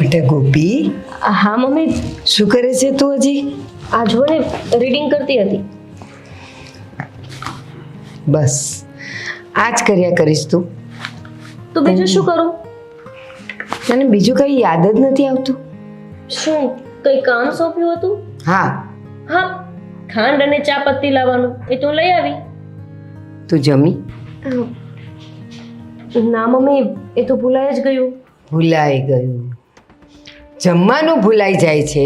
બેટા ગોપી, હા મમ્મી, શું કરે છે તું હજી? આ જો ને રીડિંગ કરતી હતી. બસ આ જ કર્યા કરીશ તું. તો બીજું શું કરું? તને બીજું કઈ યાદ જ નથી આવતું? શું કઈ કામ સોંપ્યું હતું? હા, હા, ખાંડ અને ચા પત્તી લાવવાનું, એ તો લઈ આવી. તું જમી? ના મમ્મી, એ તો ભૂલાઈ જ ગયું. ભૂલાઈ ગયું? જમવાનું ભૂલાઈ જાય છે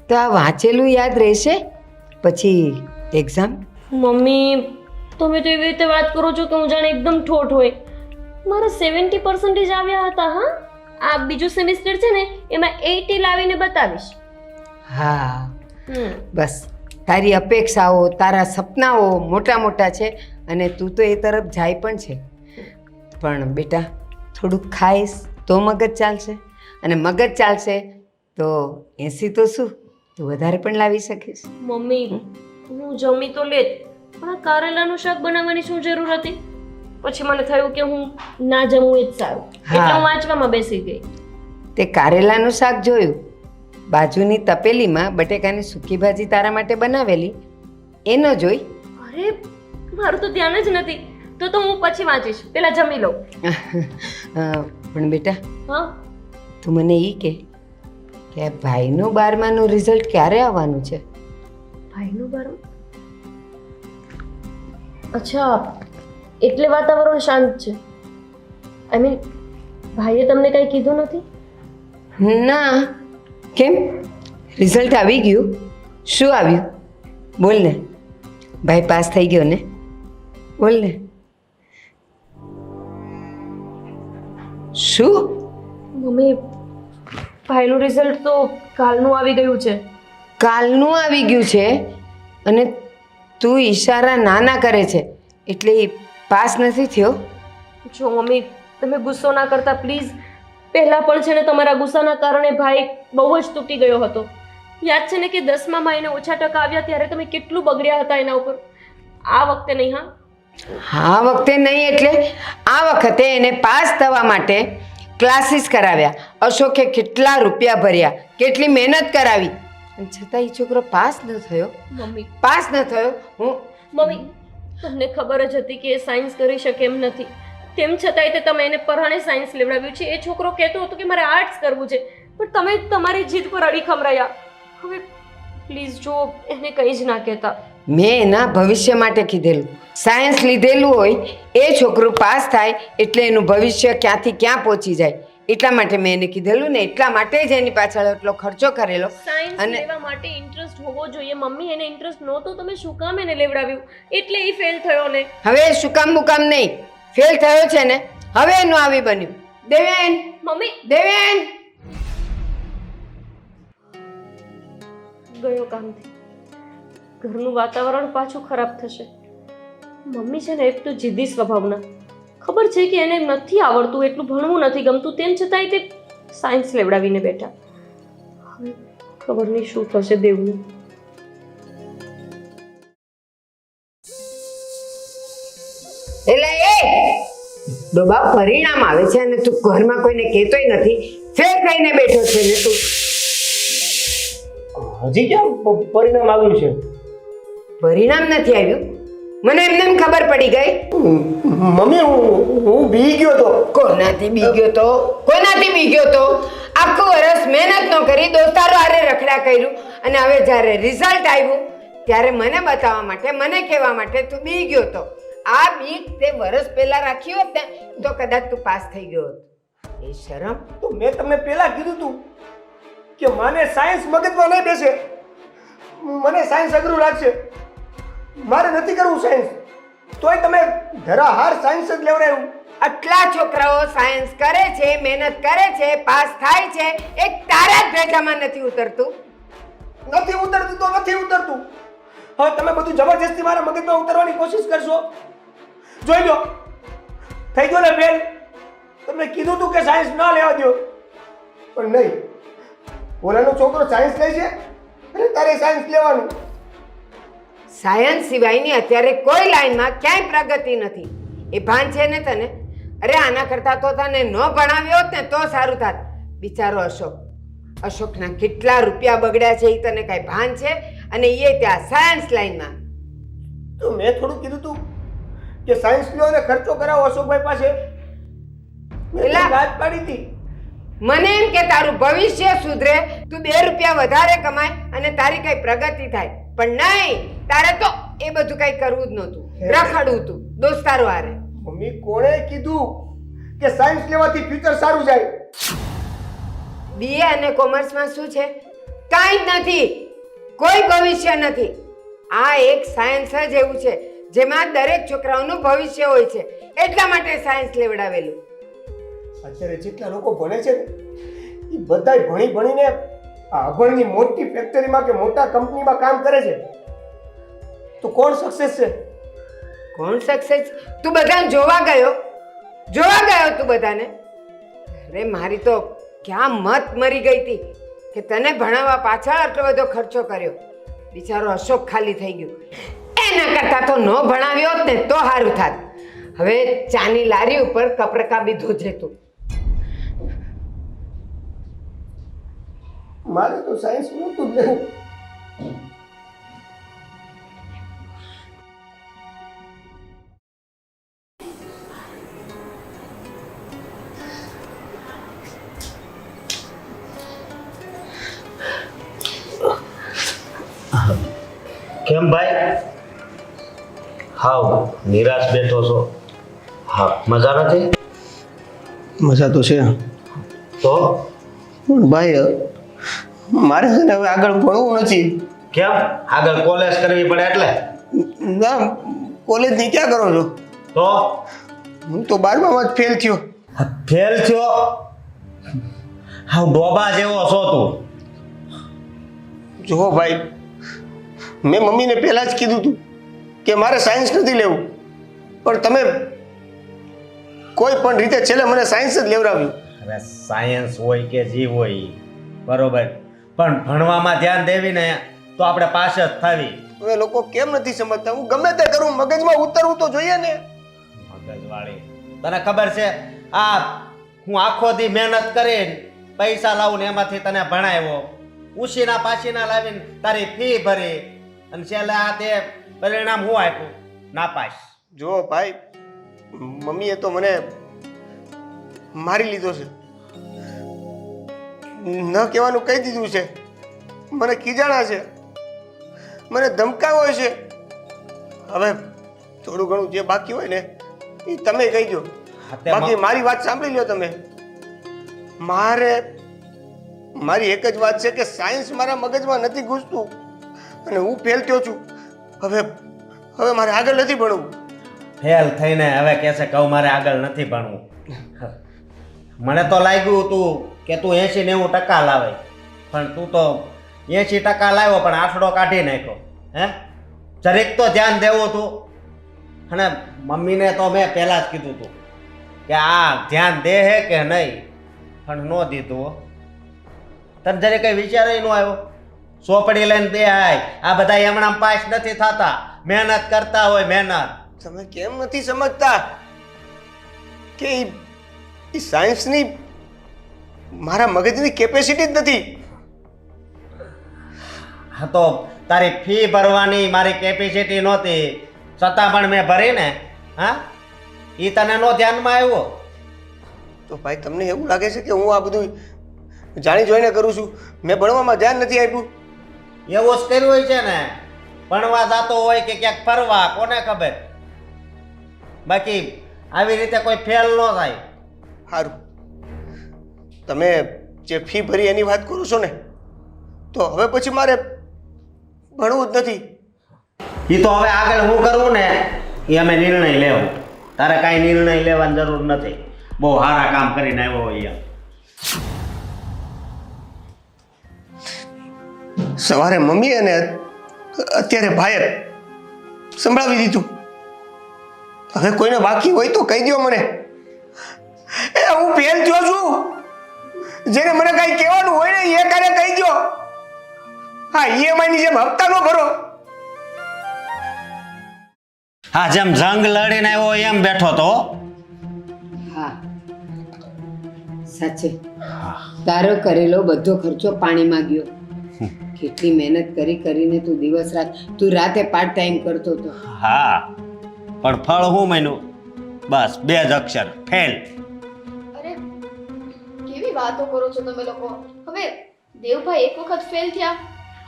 તો આ વાંચેલું યાદ રહેશે પછી એક્ઝામ? મમ્મી, તમે તો એવી રીતે વાત કરો છો કે હું જાણે એકદમ ઠોઠ હોય. મારા 70% આવ્યા હતા. હા, આ બીજું સેમિસ્ટર છે ને એમાં 80 લાવીને બતાવીશ. હા, બસ તારી અપેક્ષાઓ, તારા સપનાઓ મોટા મોટા છે અને તું તો એ તરફ જાય પણ છે. પણ બેટા થોડુંક ખાઈશ તો મગજ ચાલશે, અને મગજ ચાલશે તો 80 તો શું, તું વધારે પણ લાવી શકીશ. મમ્મી, હું જમી તો લેત, પણ આ કારેલાનું શાક બનાવવાની શું જરૂર હતી? પછી મને થયું કે હું ના જમું એ જ સારું, એટલે હું વાંચવામાં બેસી ગઈ. તે કારેલાનું શાક જોયું? બાજુની તપેલીમાં બટેકાની સૂકી ભાજી તારા માટે બનાવેલી, એ ન જોઈ? અરે, મારું તો ધ્યાન જ નથી. તો હું પછી વાંચીશ, પેલા જમી લઉં. પણ બેટા, હા, તું મને એ કે ભાઈનું 12માનું રિઝલ્ટ ક્યારે આવવાનું છે? ભાઈનું 12? અચ્છા, એટલે વાતાવરણ શાંત છે. આઈ મીન, ભાઈએ તમને કંઈ કીધું નથી? ના. કેમ, રિઝલ્ટ આવી ગયું? શું આવ્યું? બોલ ને. ભાઈ પાસ થઈ ગયો ને? બોલ ને. શું? મમ્મી, ભાઈનું રિઝલ્ટ તો કાલનું આવી ગયું છે. કાલનું આવી ગયું છે? અને તું ઈશારા ના કરે છે એટલે પાસ નથી થયો? જો મમ્મી, તમે ગુસ્સો ના કરતા પ્લીઝ. પહેલા પણ છે ને તમારા ગુસ્સાના કારણે ભાઈ બહુ જ તૂટી ગયો હતો. યાદ છે ને કે 10મા એને ઓછા ટકા આવ્યા ત્યારે તમે કેટલું બગડ્યા હતા એના ઉપર. આ વખતે નહીં. હા, આ વખતે નહીં એટલે આ વખતે એને પાસ થવા માટે ક્લાસીસ કરાવ્યા. અશોકે કેટલા રૂપિયા ભર્યા, કેટલી મહેનત કરાવી, છતાં એ છોકરો પાસ ન થયો. મમ્મી, પાસ ન થયો. મમ્મી, તમને ખબર જ હતી કે એ સાયન્સ કરી શકે એમ નથી. તેમ છતાંય તે તમે એને પરાણે સાયન્સ લેવડાવ્યું છે. એ છોકરો કહેતો હતો કે મારે આર્ટ્સ કરવું છે, પણ તમે તમારી જીદ પર અડીખમ રહ્યા. હવે પ્લીઝ જો એને કંઈ જ ના કહેતા. મેં એના ભવિષ્ય માટે કીધેલું. સાયન્સ લીધેલું હોય એ છોકરું પાસ થાય એટલે એનું ભવિષ્ય ક્યાંથી ક્યાં પહોંચી જાય, એટલા માટે મેં એને કીધેલું ને. એટલા માટે જ એની પાછળ એટલો ખર્ચો કરેલો. સાયન્સ લેવા માટે ઇન્ટરેસ્ટ હોવો જોઈએ મમ્મી. એને ઇન્ટરેસ્ટ નહોતો, તમે શું કામ એને લેવડાવ્યું? એટલે એ ફેલ થયો ને. હવે શું કામ મુકામ નહીં, ફેલ થયો છે ને, હવે એનું આવી બન્યું. દેવેન, મમ્મી, દેવેન ગયો કામથી. ઘરનું વાતાવરણ પાછું ખરાબ થશે. મમ્મી છે ને એક તો જિદ્દી સ્વભાવના. ખબર છે કે એને નથી આવડતું, એટલું ભણવું નથી ગમતું, તેમ છતાંય તે સાયન્સ લેવડાવીને બેઠા. હવે ખબર નહીં શું થશે દેવનું. એટલે એ ડોબા પરિણામ આવે છે અને તું ઘરમાં કોઈને કહેતોય નથી. ફેલ થઈને બેઠો છે ને તું. હજી ક્યાં પરિણામ આવ્યું છે? પરિણામ નથી આવ્યું? મને એમને એમ ખબર પડી ગઈ. મમ્મી, હું બી ગયો તો. કોનાથી બી ગયો તો? કોનાથી બી ગયો તો? આખું વર્ષ મહેનત ન કરી, દોસ્તારો હારે રખડા કર્યું, અને હવે જ્યારે રિઝલ્ટ આવ્યું ત્યારે મને બતાવવા માટે, મને કહેવા માટે તું બી ગયો તો. આ બીક તે વર્ષ પહેલા રાખી હોત ને તો કદાચ તું પાસ થઈ ગયો હોત. એ શરમ. તો મેં તમને પહેલા કીધું તું કે મને સાયન્સ મગજમાં નહીં બેસે, મને સાયન્સ અઘરું લાગશે, મારે નથી કરવું સાયન્સ. તોય તમે ધરાહાર સાયન્સ જ લેવડાવ્યું. આટલા છોકરાઓ સાયન્સ કરે છે, મહેનત કરે છે, પાસ થાય છે, એક તારા જ ભેજામાં નથી ઉતરતું. નથી ઉતરતું તો નથી ઉતરતું. હવે તમે બધું જબરજસ્તી મારા મગજમાં ઉતરવાની કોશિશ કરશો. જોઈ લો, થઈ ગયો ને ફેલ. તમને કીધું તું કે સાયન્સ ના લેવા દો, પણ નહીં. ઓલાનો છોકરો સાયન્સ લે છે અને તારે સાયન્સ લેવાનું. સાયન્સ સિવાયની અત્યારે કોઈ લાઈનમાં ક્યાંય પ્રગતિ નથી. એ ભાન છે ને તને? અરે આના કરતા તો તને ન ભણાવ્યો હોત ને તો સારું થાત. બિચારો અશોક અશોકના કેટલા રૂપિયા બગડ્યા છે એ તને કાંઈ ભાન છે? અને એ ત્યાં સાયન્સ લાઈનમાં. તો મેં થોડું કીધું તું કે સાયન્સ લો અને ખર્ચો કરાવો અશોકભાઈ પાસે. મેં એલા. વાત પાડી હતી. મને એમ કે તારું ભવિષ્ય સુધરે, તું 2 રૂપિયા વધારે કમાય અને તારી કઈ પ્રગતિ થાય. પણ નહીં, તારે તો એ બધું કઈ કરવું જ નહોતું. રખડવું તું દોસ્તારો હારે. મમ્મી કોણે કીધું કે સાયન્સ લેવાથી ફ્યુચર સારું જાય? બીએ અને કોમર્સમાં શું છે? કાંઈ જ નથી. કોઈ ભવિષ્ય નથી. આ એક સાયન્સ જ એવું છે જેમાં દરેક છોકરાઓનું ભવિષ્ય હોય છે. એટલા માટે સાયન્સ લેવડાવેલું. અત્યારે જેટલા લોકો ભણે છે ને એ બધાય ભણી ભણીને આ અભણની મોટી ફેક્ટરીમાં કે મોટા કંપનીમાં કામ કરે છે. તો કોણ સક્સેસ છે? કોણ સક્સેસ? તું બધાને જોવા ગયો તું બધાને? અરે મારી તો ક્યાં મત મરી ગઈ હતી કે તને ભણાવવા પાછળ આટલો બધો ખર્ચો કર્યો. બિચારો અશોક ખાલી થઈ ગયો. એના કરતાં તો ન ભણાવ્યો હોત ને તો સારું થાત. હવે ચાની લારી ઉપર કપરકા બીધો છે તું. મારે તો સાયન્સ નહોતું જ લેવું. કેમ ભાઈ? હાવ નિરાશ બેઠો છો? હા, મજા નથી? મજા તો છે તો પણ ભાઈ મારે છે ને હવે આગળ ભણવું નથી. કેમ? આગળ કોલેજ કરવી પડે એટલે? ના, કોલેજની ક્યાં કરો છો? તો હું તો 12માં જ ફેલ થયો. ફેલ થયો? હાવ ડોબા જેવો છો તું. જુઓ ભાઈ, મેં મમ્મીને પહેલા જ કીધું હતું કે મારે સાયન્સ નથી લેવું, પણ તમે કોઈ પણ રીતે છેલ્લે મને સાયન્સ જ લેવડાવ્યું. હવે સાયન્સ હોય કે જીવ હોય બરોબર, પણ ભણવામાં ધ્યાન દેવી ને તો આપણે પાસ જ થાવી. હવે લોકો કેમ નથી સમજતા? હું ગમે તે કરું, મગજમાં ઉતરવું તો જોઈએ ને. મગજવાળી, તને ખબર છે આ હું આખો દી મહેનત કરીને પૈસા લાવું ને એમાંથી તને ભણાવ્યો, ઉશીના પાછીના લાવીને તારી ફી ભરી અને છેલ્લે આ તે પરિણામ હું આપ્યું? નાપાસ. જો ભાઈ, મમ્મીએ તો મને મારી લીધો છે, ન કહેવાનું કહી દીધું છે, મને ખીજાણા છે, મને ધમકાવ્યો છે. હવે થોડું ઘણું જે બાકી હોય ને એ તમે કહી દો. બાકી મારી વાત સાંભળી લો તમે. મારી એક જ વાત છે કે સાયન્સ મારા મગજમાં નથી ઘૂસતું અને હું ફેલ થયો છું. હવે મારે આગળ નથી ભણવું. ફેલ થઈને હવે કહેશે કહું મારે આગળ નથી ભણવું. મને તો લાગ્યું તું કે તું 80-90% લાવે, પણ તું તો 80% લાવ્યો પણ આઠડો કાઢી નાખ્યો. હે, જરીક તો ધ્યાન દેવું તું. અને મમ્મીને તો મેં પહેલાં જ કીધું તું કે આ ધ્યાન દે હે કે નહીં, પણ ન દીધું. તને જરી કંઈ વિચાર ન આવ્યો? ચોપડી લઈને બે આય, આ બધા એમણામ પાસ નથી થતા, મહેનત કરતા હોય મહેનત. તમે કેમ નથી સમજતા કે એ સાયન્સની મારા મગજની કેપેસિટી જ નથી. હા, તો તારી ફી ભરવાની મારી કેપેસિટી નહોતી, છતાં પણ મેં ભરીને. હા, એ તને નો ધ્યાનમાં આવ્યો? તો ભાઈ તમને એવું લાગે છે કે હું આ બધું જાણી જોઈને કરું છું? મેં ભણવામાં ધ્યાન નથી આપ્યું. એવું જ કર્યું હોય છે ને, ભણવા જતો હોય કે ક્યાંક ફરવા, કોને ખબર. બાકી આવી રીતે કોઈ ફેલ ન થાય. સારું, તમે જે ફી ભરી એની વાત કરો છો ને, તો હવે પછી મારે ભણવું જ નથી. એ તો હવે આગળ હું કરવું ને એ અમે નિર્ણય લેવો. તારે કાંઈ નિર્ણય લેવાની જરૂર નથી. બહુ સારા કામ કરીને આવ્યો હોય. સવારે મમ્મી અને અત્યારે ભાઈએ સંભળાવી દીધું. હવે કોઈને બાકી હોય તો કહી દો મને. એ હું ફેલ થયો છું, જેને મને કઈ કહેવાનું હોય ને એ કારે કહી દો. હા, EMI ની જેમ હપ્તા નો ભરો. હા, જેમ જંગ લડીને આવ્યો એમ બેઠો તો. હા, સાચે તારો કરેલો બધો ખર્ચો પાણીમાં ગયો. કેટલી મહેનત કરીને તું દિવસ રાત તું રાતે પાર્ટ ટાઈમ કરતો હતો. હા પણ ફળ હું માન્યું? બસ 2 જ અક્ષર, ફેલ. અરે કેવી વાતો કરો છો તમે લોકો. હવે દેવભાઈ એક વખત ફેલ થયા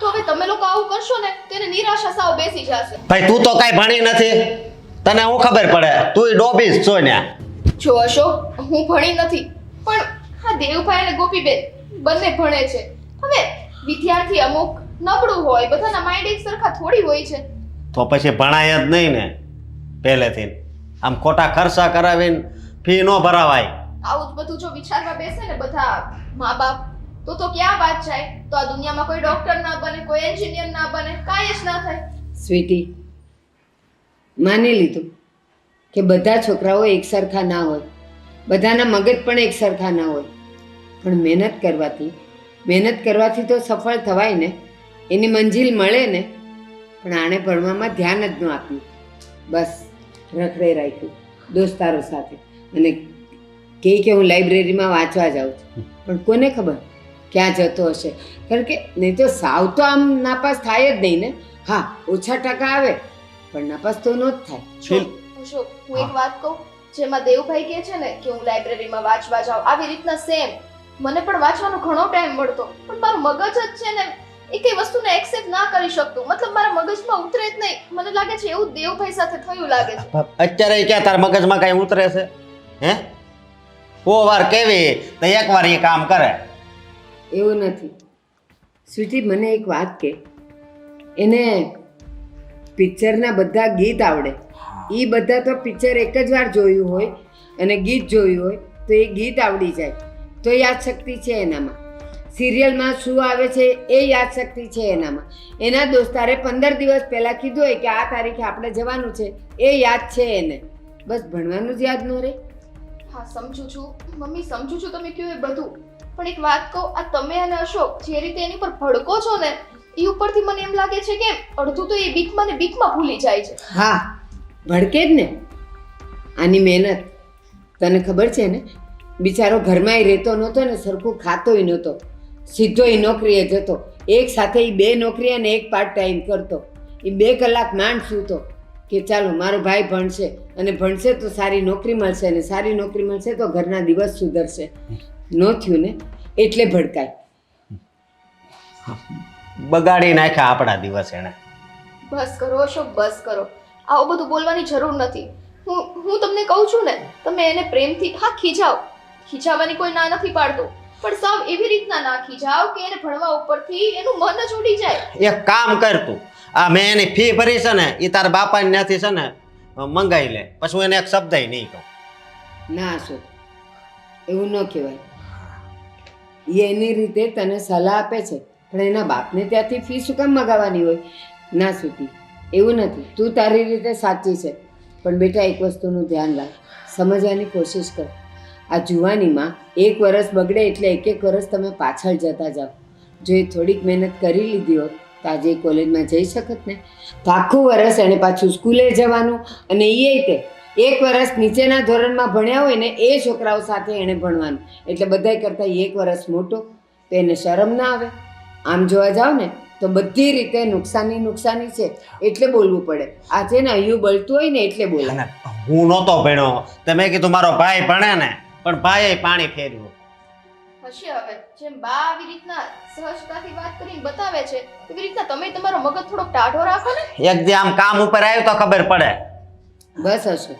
તો હવે તમે લોકો આવું કરશો ને તેને નિરાશા સાવ બેસી જશે. ભાઈ તું તો કાંઈ ભણી નથી, તને હું ખબર પડે? તું ડોબીસ છો ને. જો અશોક, હું ભણી નથી પણ હા દેવભાઈ અને ગોપીબેન બંને ભણે છે. હવે વિદ્યાર્થી અમુક નબળું હોય, બધાના માઇન્ડ એક સરખા થોડી હોય છે. તો પછી ભણાય જ નહીં ને પહેલેથી. આમ ખોટા ખર્ચા કરાવીને ફી ન ભરાવાય. આવું જ બધું જો વિચારવા બેસે ને બધા મા બાપ તો ક્યાં વાત જાય? તો આ દુનિયામાં કોઈ ડોક્ટર ના બને, કોઈ એન્જિનિયર ના બને, કાંઈ જ ના થાય. સ્વીટી, માની લીધું કે બધા છોકરાઓ એક સરખા ના હોય, બધાના મગજ પણ એક સરખા ના હોય, પણ મહેનત કરવાથી તો સફળ થવાય ને, એની મંજિલ મળે ને. પણ આણે ભણવામાં ધ્યાન જ ન આપ્યું, બસ રખડે રાખ્યું દોસ્તારો સાથે અને કહે કે હું લાઇબ્રેરીમાં વાંચવા જાઉં છું. પણ કોને ખબર ક્યાં જતો હશે? કારણ કે નહીં તો સાવ તો આમ નાપાસ થાય જ નહીં ને. હા, ઓછા ટકા આવે પણ નાપાસ તો ન જ થાય. અશોક, હું એક વાત કહું, જેમાં દેવભાઈ કહે છે ને કે હું લાઇબ્રેરીમાં વાંચવા જાઉં, આવી રીતના સેમ મને પણ વાંચવાનો ઘણો ટાઈમ મળતો, પણ મારું મગજ જ છે ને એ કઈ વસ્તુને એક્સેપ્ટ ના કરી શકતું. મતલબ મારા મગજમાં ઉતરે જ નહીં. મને લાગે છે એવું દેવભાઈ સાથે થયું લાગે છે. અત્યારે ક્યાં તારા મગજમાં કઈ ઉતરે છે? હે, ઓ વાર કેવી તો એકવાર એ કામ કરે. એવું નથી સ્વીટી, મને એક વાત કે, એને પિક્ચરના બધા ગીત આવડે. એ બધા તો પિક્ચર એક જ વાર જોયું હોય અને ગીત જોયું હોય તો એ ગીત આવડી જાય તો યાદશક્તિ છે એનામાં. સિરિયલમાં શું આવે છે એ યાદશક્તિ છે એનામાં. એના દોસ્તારે 15 દિવસ પહેલાં કીધું હોય કે આ તારીખે આપણે જવાનું છે, એ યાદ છે એને. બસ ભણવાનું જ યાદ ન રહે. હા, સમજુ છું મમ્મી, સમજુ છું તમે કહ્યું એ બધું. પણ એક વાત કહું, આ તમે અને અશોક જે રીતે એની પર ભડકો છો ને એ ઉપરથી મને એમ લાગે છે કે અડધું તો એ બીકમાં ને બીકમાં ભૂલી જાય છે. હા, ભડકે જ ને. આની મહેનત તને ખબર છે ને, બિચારો ઘરમાંય રહેતો નહોતો ને સરખું ખાતોય નહોતો, સીધો એ નોકરીએ જતો. એક સાથે એ 2 નોકરી અને 1 પાર્ટ ટાઈમ કરતો. એ 2 કલાક માંડ સૂતો કે ચાલો મારો ભાઈ ભણશે અને ભણશે તો સારી નોકરી મળશે અને સારી નોકરી મળશે તો ઘરના દિવસ સુધરશે. ન થયું ને એટલે ભડકાય. બગાડી નાખ્યા આપણા દિવસ એને. બસ કરો અશોક, બસ કરો. આવું બધું બોલવાની જરૂર નથી. હું તમને કહું છું ને, તમે એને પ્રેમથી હા ખીજાવ, ખીજાવવાની કોઈ ના નથી પાડતું, પણ સાવ એવી રીતના ના ખીજાવ કે એને ભણવા ઉપરથી એનું મન જ ઉડી જાય. એક કામ કર તું, આ મેં એની ફી ભરી છે ને એ તારા બાપાને ત્યાંથી છે ને મંગાવી લે, પછી હું એને એક શબ્દ નહીં કહું. ના અશોક, એવું ન કહેવાય. એ એની રીતે તને સલાહ આપે છે પણ એના બાપને ત્યાંથી ફી શું કામ મગાવવાની હોય? ના સ્વીટી, એવું નથી. તું તારી રીતે સાચી છે, પણ બેટા એક વસ્તુનું ધ્યાન રાખ, સમજવાની કોશિશ કર. આ જુવાનીમાં 1 વર્ષ બગડે એટલે 1 વર્ષ તમે પાછળ જતા જાઓ. જો એ થોડીક મહેનત કરી લીધી હોત તો આજે કોલેજમાં જઈ શકત ને. તો આખું વર્ષ એણે પાછું સ્કૂલે જવાનું અને એ તે 1 વર્ષ નીચેના ધોરણમાં ભણ્યા હોય ને એ છોકરાઓ સાથે એણે ભણવાનું. એટલે બધાય કરતાં 1 વર્ષ મોટો, તો એને શરમ ના આવે? આમ જોવા જાઓ ને તો બધી રીતે નુકસાની છે એટલે બોલવું પડે. આ છે ને અહીંયા બળતું હોય ને એટલે બોલે. હું નહોતો ભણ્યો, તમે કીધું મારો ભાઈ ભણે ને, પણ ભાઈએ પાણી ફેર્યું. હશે હવે જેમ બા આવી રીતના સહજતાથી વાત કરીને બતાવે છે એવી રીતના તમે તમારો મગજ થોડોક ટાઢો રાખો ને. એક જે આમ કામ ઉપર આવ્યું તો ખબર પડે. બસ હશો,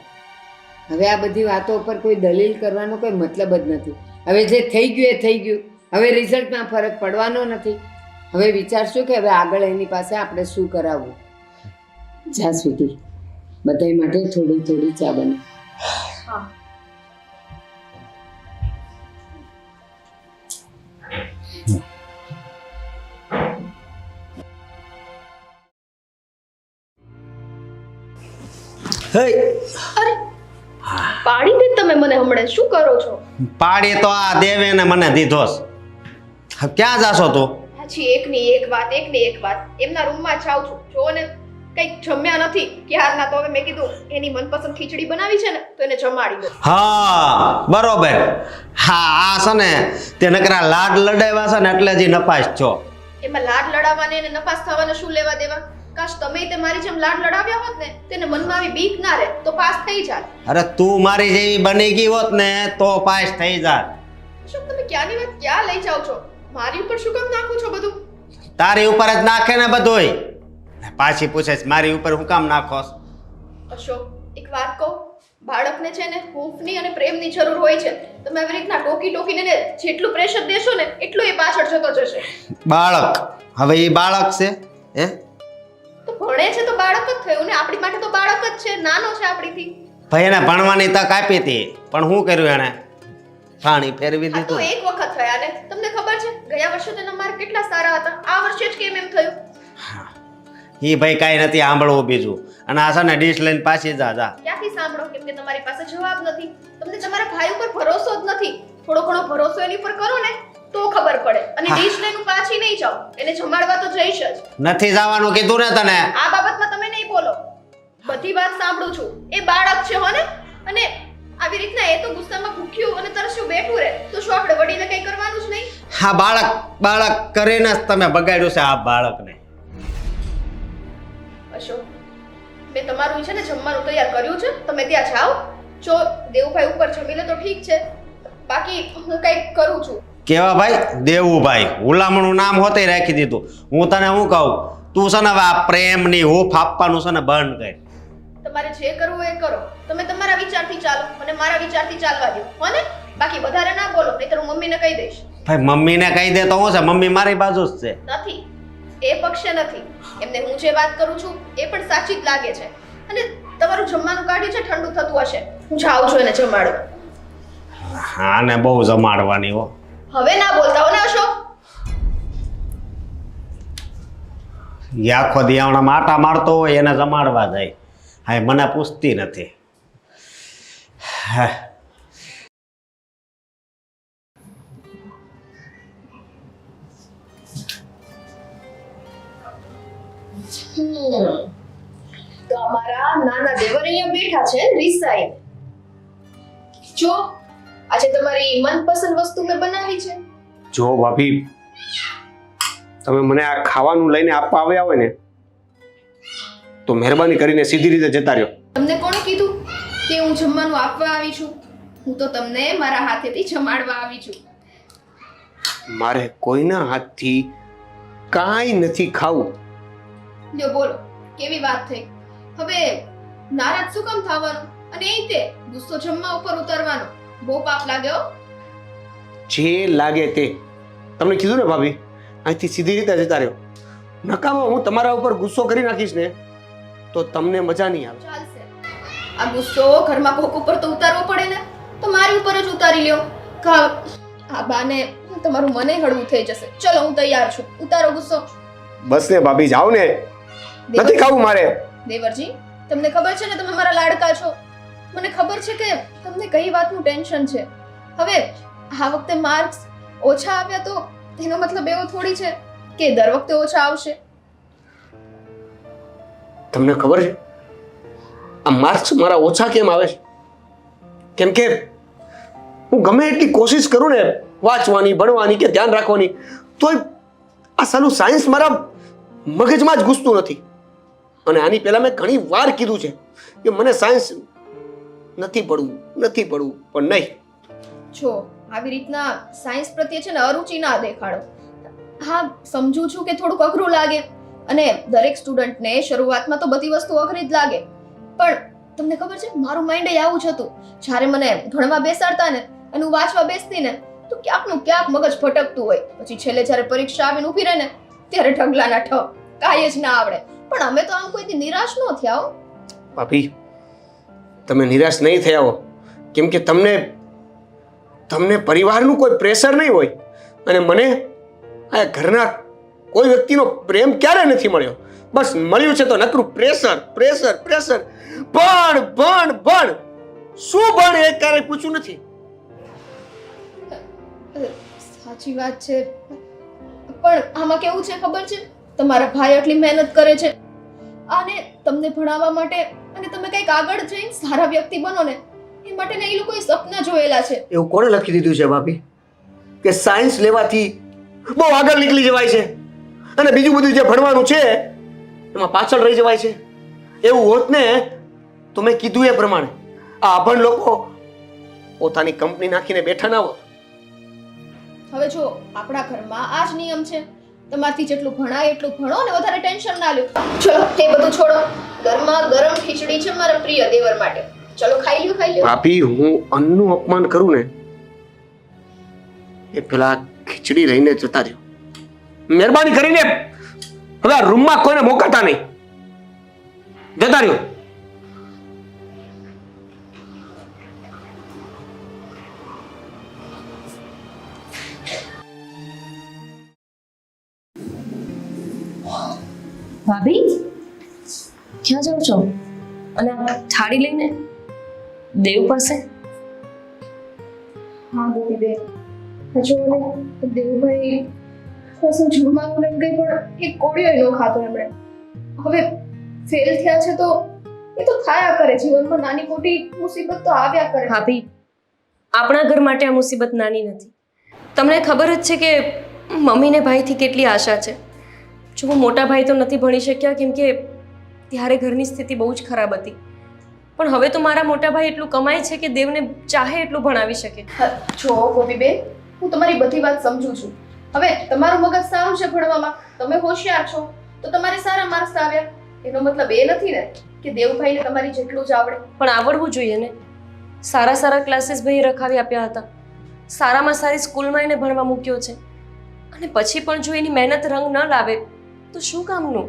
હવે આ બધી વાતો ઉપર કોઈ દલીલ કરવાનો કોઈ મતલબ જ નથી. હવે જે થઈ ગયું એ થઈ ગયું. હવે રિઝલ્ટમાં ફરક પડવાનો નથી. હવે વિચારશું કે હવે આગળ એની પાસે આપણે શું કરાવવું. જા સ્વીટી, બધાય માટે થોડી ચા બને. હા. અરે પાડી દે તમે મને હમણાં. શું કરો છો? પાડી તો આ દેવે ને મને દીધો છે. ક્યાં જાશો તું? હાજી, એકની એક વાત એમના રૂમમાં જાઉં છું. જો ને કંઈક જમ્યા નથી ક્યારના, તો હવે મેં કીધું એની મનપસંદ ખીચડી બનાવી છે ને તો એને જમાડી દો. હા બરોબર. હા આ છે ને તે નકરા લાડ લડાવ્યા છે ને એટલે જ ઈ નપાસ છો. એમાં લાડ લડાવવાને અને નપાસ થવાને શું લેવા દેવા? કાશ તમે તે મારી જેમ લાડ લડાવ્યા હોત ને, તેને મનમાં આવી બીક ના રહે તો પાસ થઈ જાત. અરે તું મારી જેવી બની ગઈ હોત ને તો પાસ થઈ જાત. શું તમે ક્યાંની વાત ક્યાં લઈ જાઓ છો? મારી ઉપર શું કામ નાખો છો બધું? તારી ઉપર જ નાખે ને બધુંય. પાછી પૂછે છે મારી ઉપર હું કામ નાખોસ? અશોક, એક વાત કહું, બાળકને છે ને હૂંફની અને પ્રેમની જરૂર હોય છે. તમે આવી રીતના ટોકીને એને જેટલું પ્રેશર દેશો ને એટલું એ પાછળ જતો જશે. બાળક, હવે એ બાળક છે હે? તો ભણે છે તો બાળક જ થયું ને, આપણી માટે તો બાળક જ છે, નાનો છે આપણીથી. ભાઈ એને ભણવાની તક આપી હતી પણ શું કર્યું એને? પાણી ફેરવી આ તો દીધું. એક વખત થયા ને. તમને ખબર છે ગયા વર્ષે તેના માર્ક કેટલા સારા હતા, આ વર્ષે જ કેમ એમ થયું? ઈ ભાઈ કાંઈ નથી સાંભળવું બીજું. અને આ છે ને ડીશ લઈને પાછી જા. ક્યાંથી સાંભળો? કેમ કે તમારી પાસે જવાબ નથી. તમને તમારા ભાઈ ઉપર ભરોસો જ નથી. થોડો ઘણો ભરોસો એની પર કરો ને તો ખબર પડે. અને ડીશ લઈને પાછી નહીં જાઓ, એને જમાડવા તો જઈશ જ. નથી જવાનું કીધું ને તને. આ બાબતમાં તમે નહીં બોલો, બધી વાત સાંભળું છું. એ બાળક છે હો ને, અને આવી રીતના એ તો ગુસ્સામાં ભૂખ્યું અને તરસ્યું બેઠું રહે તો શું આપણે વડીને કંઈ કરવાનું જ નહીં? હા બાળક કરીને જ તમે બગાડ્યું છે આ બાળકને. અશોક, મેં તમારું છે ને જમવાનું તૈયાર કર્યું છે, તમે ત્યાં જાઓ. જો દેવભાઈ ઉપર જમી લે તો ઠીક છે, બાકી હું કંઈક કરું છું. કેવા ભાઈ? દેવુભાઈ. હુલામણું નામ હોતે રાખી દીધું. હું તને શું કહું, તું છે ને હવે આ પ્રેમની હૂફ આપવાનું છે ને બંધ કર. તમારે જે કરવું એ કરો. તમે તમારા વિચારથી ચાલો અને મારા વિચારથી ચાલવા દો, હો ને? બાકી વધારે ના બોલો, નહીંતર હું મમ્મીને કહી દઈશ. ભાઈ મમ્મીને કહી દે તો શું છે, મમ્મી મારી બાજુ જ છે. નથી, એ પક્ષે નથી. એમને હું જે વાત કરું છું એ પણ સાચી જ લાગે છે. અને તમારું જમવાનું કાઢ્યું છે, ઠંડુ થતું હશે. હું જાઉં છું એને જમાડવા. હા ને બહુ જમાડવાની હો. હવે ના બોલતા હો ને અશોક. એ આખો દી આમણા આટા મારતો હોય એને જમાડવા જાય. હા મને પૂછતી નથી. હા તો અમારા નાના દેવર અહીંયા બેઠા છે રિસાઈ. જો આજે તમારી મનપસંદ વસ્તુ મેં બનાવી છે. જો ભાભી, તમે મને આ ખાવાનું લઈને આપવા આવ્યા હોય ને તો મહેરબાની કરીને સીધી રીતે જતા રહ્યો. તમને કોણે કીધું કે હું જમવાનું આપવા આવી છું? હું તો તમને મારા હાથેથી જમાડવા આવી છું. મારે કોઈના હાથથી કાંઈ નથી ખાવું. જો બોલો, કેવી વાત થઈ? હવે નારાજ શું કામ થવાનું? અને એ તે ગુસ્સો જમવા ઉપર ઉતારવાનો બહુ પાપ લાગ્યો. જે લાગે તે. તમને કીધું ને ભાભી, અહીંથી સીધી રીતે જતા રહ્યો. નકામો હું તમારા ઉપર ગુસ્સો કરી નાખીશ ને તો તમને મજા નહીં આવે. ચાલશે, આ ગુસ્સો ઘરમાં કોક ઉપર તો ઉતારવો પડે ને, તો મારી ઉપર જ ઉતારી લ્યો. આ બાને તમારું મને હળવું થઈ જશે. ચલો હું તૈયાર છું, ઉતારો ગુસ્સો. બસ ને ભાભી, જાઓ ને. નથી ખાવું મારે. દેવરજી, તમને ખબર છે ને તમે મારા લાડકા છો. મને ખબર છે કે તમને કઈ વાતનું ટેન્શન છે. હવે આ વખતે માર્ક્સ ઓછા આવ્યા તો એનો મતલબ એવો થોડી છે કે દર વખતે ઓછા આવશે. તમને ખબર છે આ માર્ક્સ મારા ઓછા કેમ આવે છે? કેમ કે હું ગમે એટલી કોશિશ કરું ને વાંચવાની, ભણવાની કે ધ્યાન રાખવાની, તોય આ સાલું સાયન્સ મારા મગજમાં જ ઘૂસતું નથી. અને આની પહેલા મેં ઘણી વાર કીધું છે કે મને સાયન્સ નથી પડવું, પણ નહીં. જો આવી રીતના સાયન્સ પ્રત્યે છે ને અરુચિ ના દેખાડો. હા, સમજુ છું કે થોડુંક અઘરું લાગે અને દરેક સ્ટુડન્ટને શરૂઆતમાં તો બધી વસ્તુ અઘરી જ લાગે, પણ તમને ખબર છે મારું માઇન્ડ આવું જ હતું. જ્યારે મને ભણવા બેસાડતા ને અને હું વાંચવા બેસતી ને તો ક્યાંકનું ક્યાંક મગજ ભટકતું હોય. પછી છેલ્લે જ્યારે પરીક્ષા આવીને ઊભી રહે ને ત્યારે ઢગલાના ઠ, કાંઈ જ ના આવડે. પણ અમે તો આમ કોઈથી નિરાશ ન થયા હો. ભાભી, તમે નિરાશ નહીં થયા હો, કેમ કે તમને પરિવારનું કોઈ પ્રેશર નહીં હોય. અને મને આ ઘરના કોઈ વ્યક્તિનો પ્રેમ ક્યારે નથી મળ્યો. બસ મળ્યું છે તો નકરું પ્રેશર. ભણ. શું ભણ એ ક્યારેય પૂછ્યું નથી. સાચી વાત છે, પણ આમાં કેવું છે ખબર છે? તમારા ભાઈ આટલી મહેનત કરે છે, આને તમને ભણાવવા માટે અને તમે કંઈક આગળ જઈને સારા વ્યક્તિ બનો ને એ માટે એ લોકોએ સપના જોયેલા છે. એવું કોણે લખી દીધું છે ભાભી કે સાયન્સ લેવાથી બહુ આગળ નીકળી જવાય છે અને બીજું બધું જે ભણવાનું છે એમાં પાછળ રહી જવાય છે? એવું હોત ને તો મેં કીધું એ પ્રમાણે આ અભણ લોકો પોતાની કંપની નાખીને બેઠા ના હોત. હવે જો આપણા ઘરમાં આ જ નિયમ છે, તમારથી જેટલું ભણાય એટલું ભણો ને વધારે ટેન્શન ના લ્યો. ચલો તે બધું છોડો, ગરમા ગરમ ખીચડી છે મારા પ્રિય દેવર માટે. ચલો ખાઈ લ્યો. ભાભી, હું અન્નનું અપમાન કરું ને એ પેલા ખીચડી રહીને જતા રહ્યો. મહેરબાની કરીને હવે આ રૂમમાં કોઈને મોકલતા નહીં. જતા રહ્યો. ભાભી ક્યાં જાવ છો? અને આ થાળી લઈને દેવ પાસે? હા ગોપીબેન, હજુ મને દેવભાઈ શું જમવાનું લઈને ગઈ પણ એક કોળિયો ન ખાતો એમણે. હવે ફેલ થયા છે તો એ તો થયા કરે, જીવનમાં નાની મોટી મુસીબત તો આવ્યા કરે. ભાભી, આપણા ઘર માટે આ મુસીબત નાની નથી. તમને ખબર જ છે કે મમ્મીને ભાઈથી કેટલી આશા છે. જો મોટા ભાઈ તો નથી ભણી શક્યા કેમ કે ત્યારે ઘરની સ્થિતિ બહુ જ ખરાબ હતી, પણ હવે તો મારા મોટા ભાઈ એટલું કમાય છે કે દેવને ચાહે એટલું ભણાવી શકે. જો ગોપીબેન, હું તમારી બધી વાત સમજુ છું. હવે તમારું મગજ સારું છે ભણવામાં, તમે હોશિયાર છો તો તમારે સારા માર્ક્સ આવ્યા, એનો મતલબ એ નથી ને કે દેવભાઈને તમારી જેટલું જ આવડે. પણ આવડવું જોઈએ ને. સારા સારા ક્લાસીસ ભાઈ રખાવી આપ્યા હતા, સારામાં સારી સ્કૂલમાં એને ભણવા મૂક્યો છે, અને પછી પણ જો એની મહેનત રંગ ન લાવે તો શું કામનું?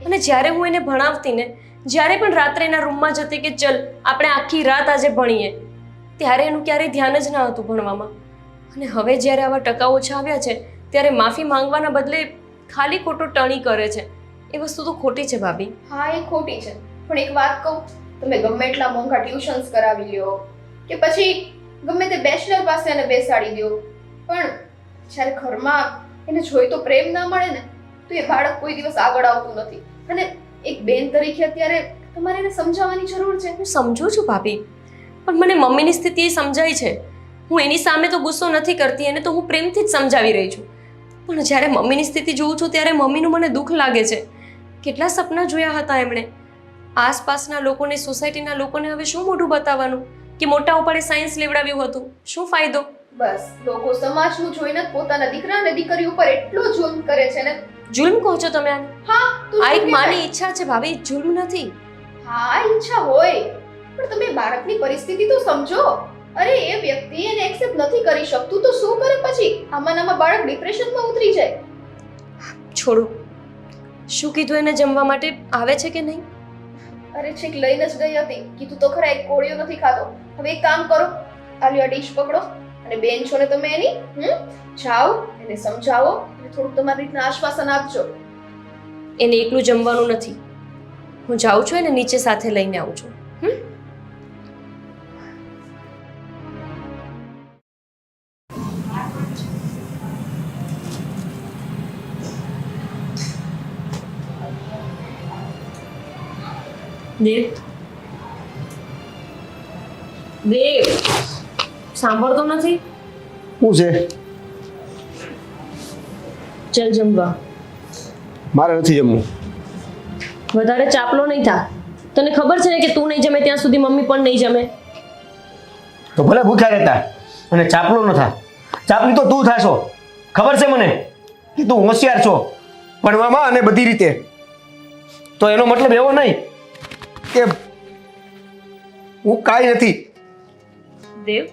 અને જ્યારે હું એને ભણાવતી ને, જ્યારે પણ રાત્રે એના રૂમમાં જતી કે ચલ આપણે આખી રાત આજે ભણીએ, ત્યારે એનું ક્યારેય ધ્યાન જ ના હતું ભણવામાં. અને હવે જ્યારે આવા ટકા ઓછા આવ્યા છે ત્યારે માફી માંગવાના બદલે ખાલી ખોટો ટણી કરે છે. એ વસ્તુ તો ખોટી છે ભાભી. હા, એ ખોટી છે, પણ એક વાત કહું, તમે ગમે એટલા મોંઘા ટ્યુશન્સ કરાવી લ્યો કે પછી ગમે તે બેચલર પાસે એને બેસાડી દો, પણ જ્યારે ઘરમાં એને જોઈ તો પ્રેમ ના મળે ને તો એ બાળક કોઈ દિવસ આગળ આવતું નથી. અને એક બેન તરીકે અત્યારે તમારે એને સમજાવવાની જરૂર છે. હું સમજુ છું ભાભી, પણ મને મમ્મીની સ્થિતિ એ સમજાય છે. હું એની સામે તો ગુસ્સો નથી કરતી, એને તો હું પ્રેમથી જ સમજાવી રહી છું. પણ જ્યારે મમ્મીની સ્થિતિ જોઉં છું ત્યારે મમ્મીનું મને દુઃખ લાગે છે. કેટલા સપના જોયા હતા એમણે. આસપાસના લોકોને, સોસાયટીના લોકોને હવે શું મોઢું બતાવવાનું કે મોટા ઉપાડે સાયન્સ લેવડાવ્યું હતું, શું ફાયદો? બસ લોકો સમાજનું જોઈને પોતાના દીકરા અને દીકરી ઉપર એટલો જુલ્મ કરે છે ને. જુલ્મ કહો છો તમે આને? હા, આ એક માની ઈચ્છા છે ભાભી, જુલ્મ નથી. હા, ઈચ્છા હોય પણ તમે બાળકની પરિસ્થિતિ તો સમજો. અરે એ વ્યક્તિ એને એક્સેપ્ટ નથી કરી શકતું તો શું કરે પછી? આમાં બાળક ડિપ્રેશનમાં ઉતરી જાય. છોડો, શું કીધું એને જમવા માટે? આવે છે કે નહીં? અરે છેક લઈને જ ગઈ હતી, કીધું તો ખરા એક કોળિયો નથી ખાતો. હવે એક કામ કરો, આ ડીશ પકડો અને બેન છો ને તમે એની જાઓ, એને સમજાવો અને થોડુંક તમારી રીતના આશ્વાસન આપજો. એને એકલું જમવાનું નથી, હું જાઉં છું એને નીચે સાથે લઈને આવું છું. દેવ, દેવ સાંભળતો નથી? શું છે? ચલ જમવા. મારે નથી જમવું. વધારે ચાપલો નહીં થા. તને ખબર છે ને કે તું નહીં જમે ત્યાં સુધી મમ્મી પણ નહીં જમે. તો ભલે ભૂખ્યા રહેતા અને ચાપલો ન થા. ચાપલી તો તું થાશો, ખબર છે મને કે તું હોશિયાર છો ભણવામાં અને બધી રીતે. તો એનો મતલબ એવો નહીં કે હું કાંઈ નથી. દેવ,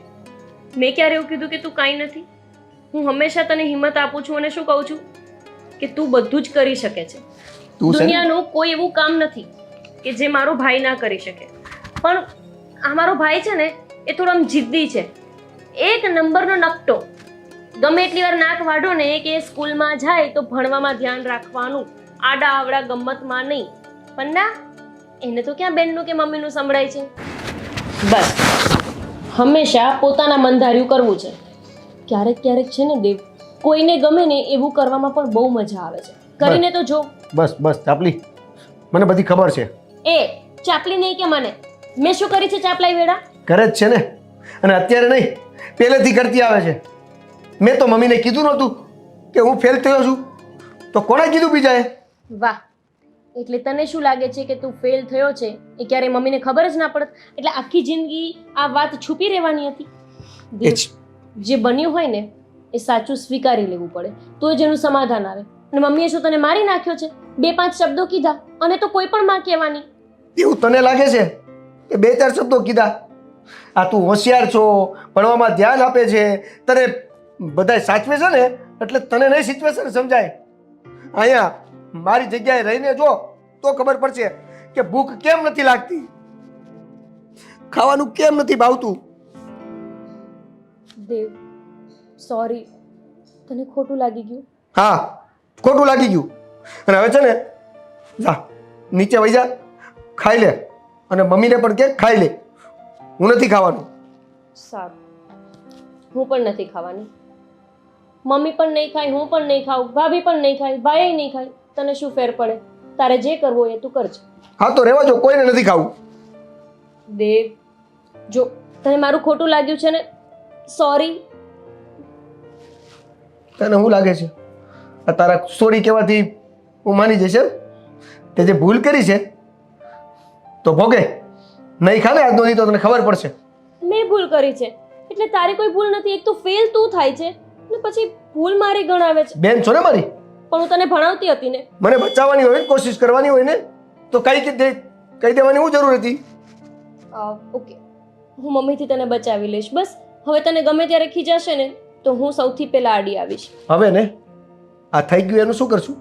મેં ક્યારે એવું કીધું કે તું કાંઈ નથી? હું હંમેશા તને હિંમત આપું છું અને શું કહું છું કે તું બધું જ કરી શકે છે. દુનિયાનું કોઈ એવું કામ નથી કે જે મારો ભાઈ ના કરી શકે. પણ આ મારો ભાઈ છે ને એ થોડો આમ જિદ્દી છે, એક નંબરનો નકટો. ગમે એટલી વાર નાક વાઢો ને કે સ્કૂલમાં જાય તો ભણવામાં ધ્યાન રાખવાનું, આડા આવડા ગમતમાં નહીં. પણ ના, એને તો ક્યાં બેનનું કે મમ્મીનું સંભળાય છે. બસ હંમેશા પોતાના મનધાર્યું કરવું છે. ક્યારેક ક્યારેક છે ને દેવ, કોઈને ગમે ને એવું કરવામાં પણ બહુ મજા આવે છે. કરીને તો જો. બસ બસ ચાપલી, મને બધી ખબર છે. એ ચાપલી નહીં કે મને મેં શું કરી છે ચાપલાઈ વેડા? કરે જ છે ને, અને અત્યારે નહીં, પહેલેથી કરતી આવે છે. મેં તો મમ્મીને કીધું નહોતું કે હું ફેલ થયો છું, તો કોણે કીધું બીજાએ? વાહ, એટલે તને શું લાગે છે કે તું ફેલ થયો છે એ ક્યારેય મમ્મીને ખબર જ ના પડત? એટલે આખી જિંદગી આ વાત છુપી રહેવાની હતી? એ જ. જે બન્યું હોય ને એ સાચું સ્વીકારી લેવું પડે, તો જ એનું સમાધાન આવે. અને મમ્મીએ શું તને મારી નાખ્યો છે? 2-5 શબ્દો કીધા અને તો કોઈ પણ માં કહેવાની. એવું તને લાગે છે કે 2-4 શબ્દો કીધા? આ તું હોશિયાર છો, ભણવામાં ધ્યાન આપે છે, તને બધાય સાચવે છે ને, એટલે તને નહીં સિચ્યુએશન સમજાય. અહીંયા મારી જગ્યાએ રહીને જો તો ખબર પડશે કે ભૂખ કેમ નથી લાગતી, ખાવાનું કેમ નથી ભાવતું. દેવ, સોરી, તને ખોટું લાગી ગયું? હા, ખોટું લાગી ગયું. અને હવે છે ને, જા નીચે વહી જા, ખાઈ લે, અને મમ્મીને પણ કે ખાઈ લે. હું નથી ખાવાનું. સારું, હું પણ નથી ખાવાની. મમ્મી પણ નહીં ખાય, હું પણ નહીં ખાઉં, ભાભી પણ નહીં ખાય, ભાઈ નહીં ખાય. તને શું ફેર પડે? તારે જે કરવું હોય એ તું કરજે. હા તો રહેવા જો, કોઈને નથી ખાવું. દેવ, જો તને મારું ખોટું લાગ્યું છે ને, સોરી. તને શું લાગે છે આ તારા સોરી કહેવાથી હું માની જઈશ એમ? તે જે ભૂલ કરી છે તો ભોગે. નહીં ખા ને આજનો નહીં તો તને ખબર પડશે. મેં ભૂલ કરી છે એટલે તારી કોઈ ભૂલ નથી. એક તો ફેલ તું થાય છે ને પછી ભૂલ મારી ગણાવે છે. બેન છો ને મારી, પણ હું તને ભણાવતી હતી ને. મને બચાવવાની હોય ને, કોશિશ કરવાની હોય ને, તો કહી દેવાની શું જરૂર હતી? ઓકે, હું મમ્મીથી તને બચાવી લઈશ. બસ હવે તને ગમે ત્યારે ખીજાશે ને તો હું સૌથી પહેલા આડી આવીશ. હવે ને આ થઈ ગયું એનું શું કરશું?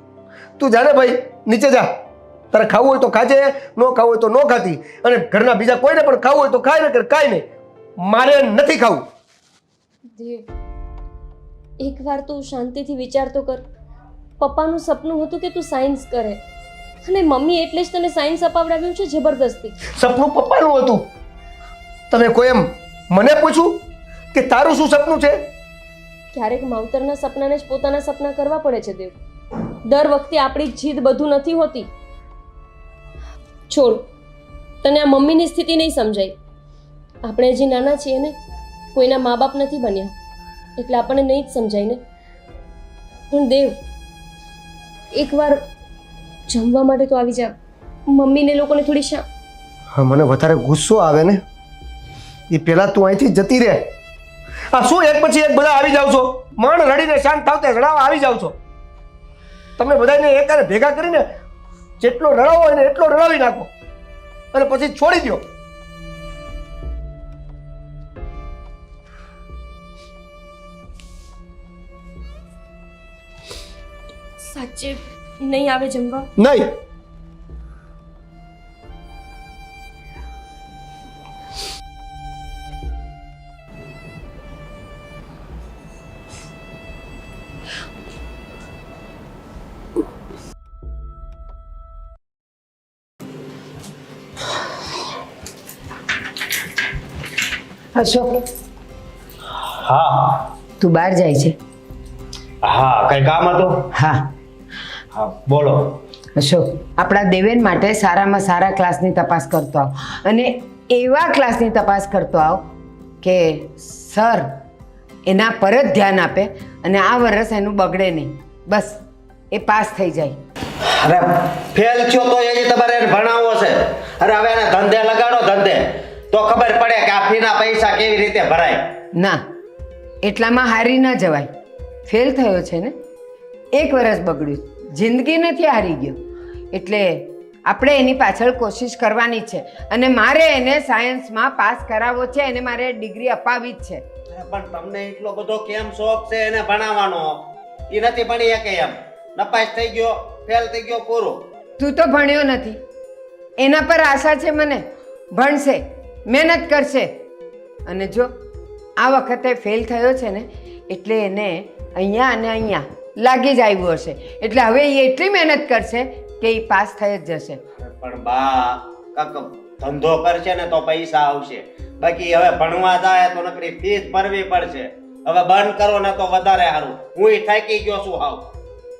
તું જાને ભાઈ, નીચે જા. તારે ખાવું હોય તો ખાજે, ન ખાવું હોય તો ન ખાતી. અને ઘરના બીજા કોઈને પણ ખાવું હોય તો ખાય ને, કાંઈ નહીં. મારે નથી ખાવું. દેવ, એકવાર તું શાંતિથી વિચાર તો કર. પપ્પાનું સપનું હતું કે તું સાયન્સ કરે, અને મમ્મી એટલે જ તને સાયન્સ અપાવડાવ્યું છે જબરદસ્તી. સપનું પપ્પાનું હતું. તમે કોઈ એમ મને પૂછ્યું કે તારું શું સપનું છે? ક્યારેક માવતરના સપનાને જ પોતાના સપના કરવા પડે છે દેવ. દર વખતે આપણી જીદ બધું નથી હોતી. છોડ, તને આ મમ્મીની સ્થિતિ નહીં સમજાય. આપણે હજી નાના છીએ ને, કોઈના મા બાપ નથી બન્યા, એટલે આપણને નહીં જ સમજાય ને. પણ દેવ, એકવાર જમવા માટે તો આવી જા. મમ્મીને લોકોને થોડી હા, મને વધારે ગુસ્સો આવે ને એ પહેલાં તું અહીંથી જતી રહે. આ શું એક પછી એક બધા આવી જાવ છો? મન રડીને શાંત થાવ તે રડાવા આવી જાવ છો. તમે બધાને એકાને ભેગા કરીને જેટલો રડાવો હોય ને એટલો રડાવી નાખો, અને પછી છોડી દો. સાચે નહીં આવે જમવા? નહીં. અશોક, હા તું બહાર જાય છે? હા, કઈ કામ હતું? હા હા બોલો. અશોક, આપણા દેવેન માટે સારામાં સારા ક્લાસની તપાસ કરતો આવ, અને એવા ક્લાસની તપાસ કરતો આવ કે સર એના પર જ ધ્યાન આપે અને આ વર્ષ એનું બગડે નહીં. બસ એ પાસ થઈ જાય. અરે ફેલ થયો તો એ તમારે એને ભણાવવો છે. અરે હવે એને ધંધે લગાડો, ધંધે, તો ખબર પડે કે આ ફીના પૈસા કેવી રીતે ભરાય. ના, એટલામાં હારી ન જવાય. ફેલ થયો છે ને, 1 વર્ષ બગડ્યું, જિંદગી નથી હારી ગયો. એટલે આપણે એની પાછળ કોશિશ કરવાની છે, અને મારે એને સાયન્સમાં પાસ કરાવવો છે, એને મારે ડિગ્રી અપાવી જ છે. પણ તમને એટલો બધો કેમ શોખ છે એને ભણાવવાનો? એ નથી ભણી શકે એમ. નપાસ થઈ ગયો, ફેલ થઈ ગયો, પૂરું. તું તો ભણ્યો નથી, એના પર આશા છે મને. ભણશે, મહેનત કરશે, અને જો આ વખતે ફેલ થયો છે ને એટલે એને અહીંયા અને અહીંયા લાગી જ આવ્યું હશે. એટલે હવે એ એટલી મહેનત કરશે કે એ પાસ થઈ જ જશે. પણ બા, કાક ધંધો કરશે ને તો પૈસા આવશે. બાકી હવે ભણવા જાય તો નકરી ફીસ ભરવી પડશે. હવે બંધ કરો ને તો વધારે સારું. હું થાકી ગયો છું હાવ.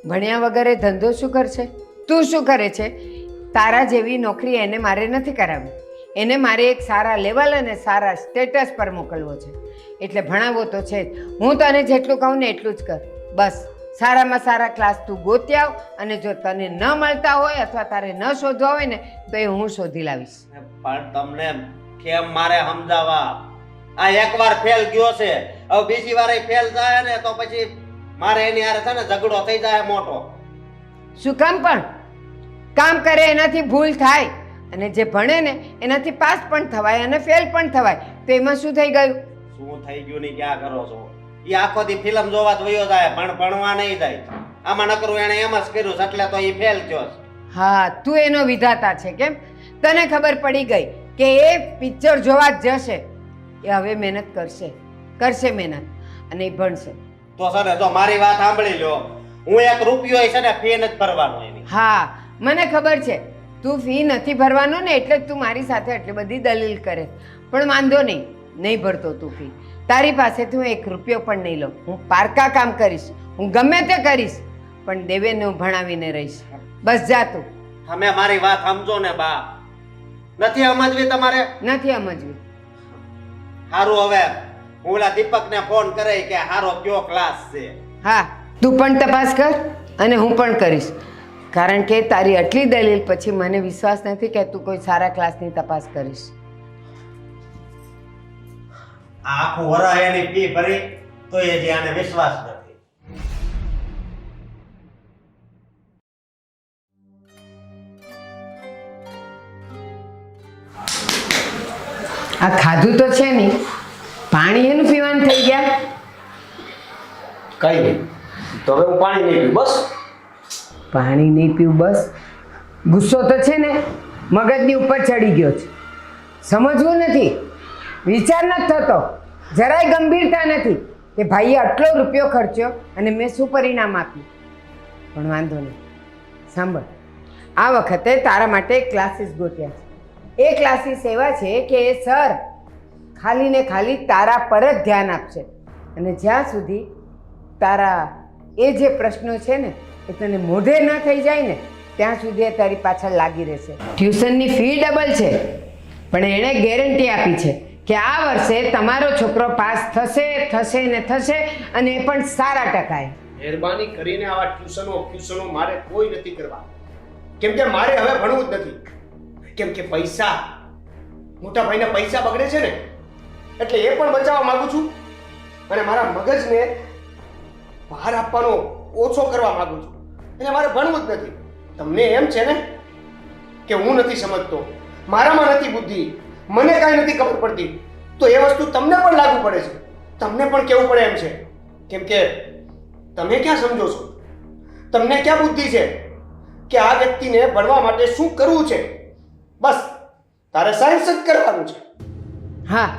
ભણ્યા વગર એ ધંધો શું કરશે? તું શું કરે છે તારા જેવી નોકરી એને મારે નથી કરાવવી. એને મારે એક સારા લેવલ અને સારા સ્ટેટસ પર મોકલવો છે. એટલે ભણાવવો તો છે જ. હું તને જેટલું કહું ને એટલું જ કર. બસ સારામાં સારા ક્લાસ તું ગોતી આવ, અને જો તને ન મળતા હોય અથવા તારે ન શોધવા હોય ને તો એ હું શોધી લાવીશ. પણ તમને કેમ મારે સમજાવવા? આ એકવાર ફેલ ગયો છે, હવે બીજી વાર ફેલ જાય ને તો પછી મારે એની હારે છે ને ઝઘડો થઈ જાય મોટો. શું કામ? પણ કામ કરે એનાથી ભૂલ થાય, અને જે ભણે ને એનાથી પાસ પણ થવાય અને ફેલ પણ થવાય. તો એમાં શું થઈ ગયું? શું થઈ ગયું ને ક્યાં કરો છો? એ આખો દી ફિલ્મ જોવા જ વયો જાય, પણ ભણવા નહીં જાય. આમાં નકરું એને એમ જ કર્યું છે એટલે તો એ ફેલ થયો છે. હા, તું એનો વિધાતા છે કેમ? તને ખબર પડી ગઈ કે એ પિક્ચર જોવા જ જશે. એ હવે મહેનત કરશે મહેનત, અને એ ભણશે. તો છે ને જો મારી વાત સાંભળી લો, હું 1 રૂપિયો છે ને ફી નથી ભરવાનો એની. હા, મને ખબર છે તું ફી નથી ભરવાનો ને એટલે જ તું મારી સાથે આટલી બધી દલીલ કરે. પણ વાંધો નહીં, નહીં ભરતો તું ફી. તારી પાસેથી હું 1 રૂપિયો પણ નહીં લઉં. હું પારકા કામ કરીશ, હું ગમે તે કરીશ, પણ દેવેને હું ભણાવીને રહીશ. બસ જા તું. તમે મારી વાત સમજો ને બા. નથી સમજવી તમારે? નથી સમજવી. હારું, હવે હું ઓલા દીપકને ફોન કરે કે હારો કયો ક્લાસ છે. હા, તું પણ તપાસ કર અને હું પણ કરીશ. કારણ કે તારી આટલી દલીલ પછી મને વિશ્વાસ નથી કે તું કોઈ સારા ક્લાસની તપાસ કરીશ. આખું વરહ એની ફી ભરી તો એ જે આને વિશ્વાસ નથી. આ ખાધું તો છે નહીં, પાણી એનું પીવાનું થઈ ગયા. કઈ નહીં, તો હવે હું પાણી નહીં પીવું બસ. પાણી નહીં પીવું બસ? ગુસ્સો તો છે ને મગજની ઉપર ચડી ગયો છે. સમજવું નથી, વિચાર નથી થતો, જરાય ગંભીરતા નથી કે ભાઈએ આટલો રૂપિયો ખર્ચ્યો અને મેં શું પરિણામ આપ્યું. પણ વાંધો નહીં, સાંભળ, આ વખતે તારા માટે ક્લાસીસ ગોત્યા છે. એ ક્લાસીસ એવા છે કે એ સર ખાલી ને ખાલી તારા પર જ ધ્યાન આપશે, અને જ્યાં સુધી તારા એ જે પ્રશ્નો છે ને એ તને મોઢે ન થઈ જાય ને ત્યાં સુધી એ તારી પાછળ લાગી રહેશે. ટ્યુશનની ફી ડબલ છે, પણ એણે ગેરંટી આપી છે કે આ વર્ષે તમારો છોકરો પાસ થશે ને થશે, અને એ પણ સારા ટકાએ. મહેરબાની કરીને આવા ટ્યુશનો મારે કોઈ નથી કરવા. કેમ કે મારે હવે ભણવું જ નથી. કેમ કે પૈસા, મોટા ભાઈના પૈસા બગડે છે ને, એટલે એ પણ બચાવવા માંગુ છું, અને મારા મગજને બહાર આપવાનો ઓછો કરવા માંગુ છું. એટલે મારે ભણવું જ નથી. તમને એમ છે ને કે હું નથી સમજતો, મારામાં નથી બુદ્ધિ, મને કાંઈ નથી ખબર પડતી, તો એ વસ્તુ તમને પણ લાગુ પડે છે, તમને પણ કેવું પડે એમ છે. કેમ કે તમે ક્યાં સમજો છો? તમને ક્યાં બુદ્ધિ છે કે આ વ્યક્તિને ભણવા માટે શું કરવું છે? બસ તારે સાયન્સ જ કરવાનું છે. હા,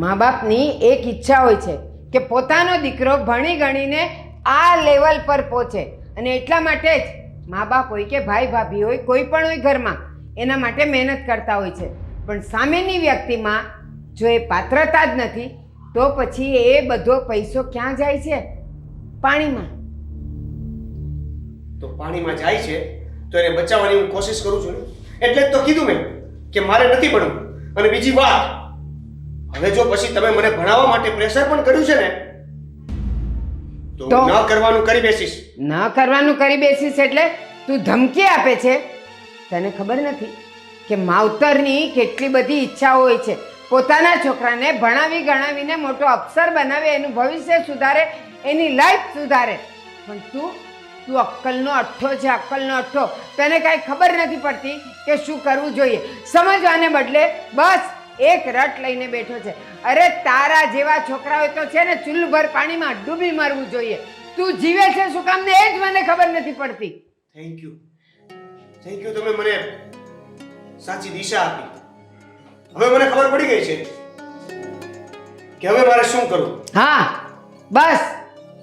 મા બાપની એક ઈચ્છા હોય છે કે પોતાનો દીકરો ભણી ગણીને આ લેવલ પર પહોંચે, અને એટલા માટે જ મા બાપ હોય કે ભાઈ ભાભી હોય, કોઈ પણ હોય ઘરમાં, એના માટે મહેનત કરતા હોય છે. પણ સામેની વ્યક્તિમાં જો એ પાત્રતા જ નથી તો પછી એ બધો પૈસો ક્યાં જાય છે? પાણીમાં. તો પાણીમાં જાય છે તો એને બચાવવાની હું કોશિશ કરું છું ને, એટલે જ તો કીધું મેં કે મારે નથી ભણવું. અને બીજી વાત, હવે જો પછી તમે મને ભણાવવા માટે પ્રેશર પણ કર્યું છે ને તો ન કરવાનું કરી બેસીશ. ન કરવાનું કરી બેસીશ એટલે તું ધમકી આપે છે? તને ખબર નથી કે માવતરની કેટલી બધી ઈચ્છા હોય છે, પોતાના છોકરાને ભણાવી ગણાવીને મોટો અફસર બનાવે, એનું ભવિષ્ય સુધારે, એની લાઈફ સુધારે. પણ તું અક્કલનો અઠ્ઠો છે, અક્કલનો અઠ્ઠો. તને કાંઈ ખબર નથી પડતી કે શું કરવું જોઈએ. સમજવાને બદલે બસ એક રટ લઈને બેઠો છે. અરે તારા જેવા છોકરાઓ તો છે ને ચૂલભર પાણીમાં ડૂબી મરવું જોઈએ. તું જીવે છે શું કામ ને એ જ મને ખબર નથી પડતી. થેન્ક યુ, તમે મને સાચી દિશા આપી. હવે મને ખબર પડી ગઈ છે કે હવે મારે શું કરવું. હા, બસ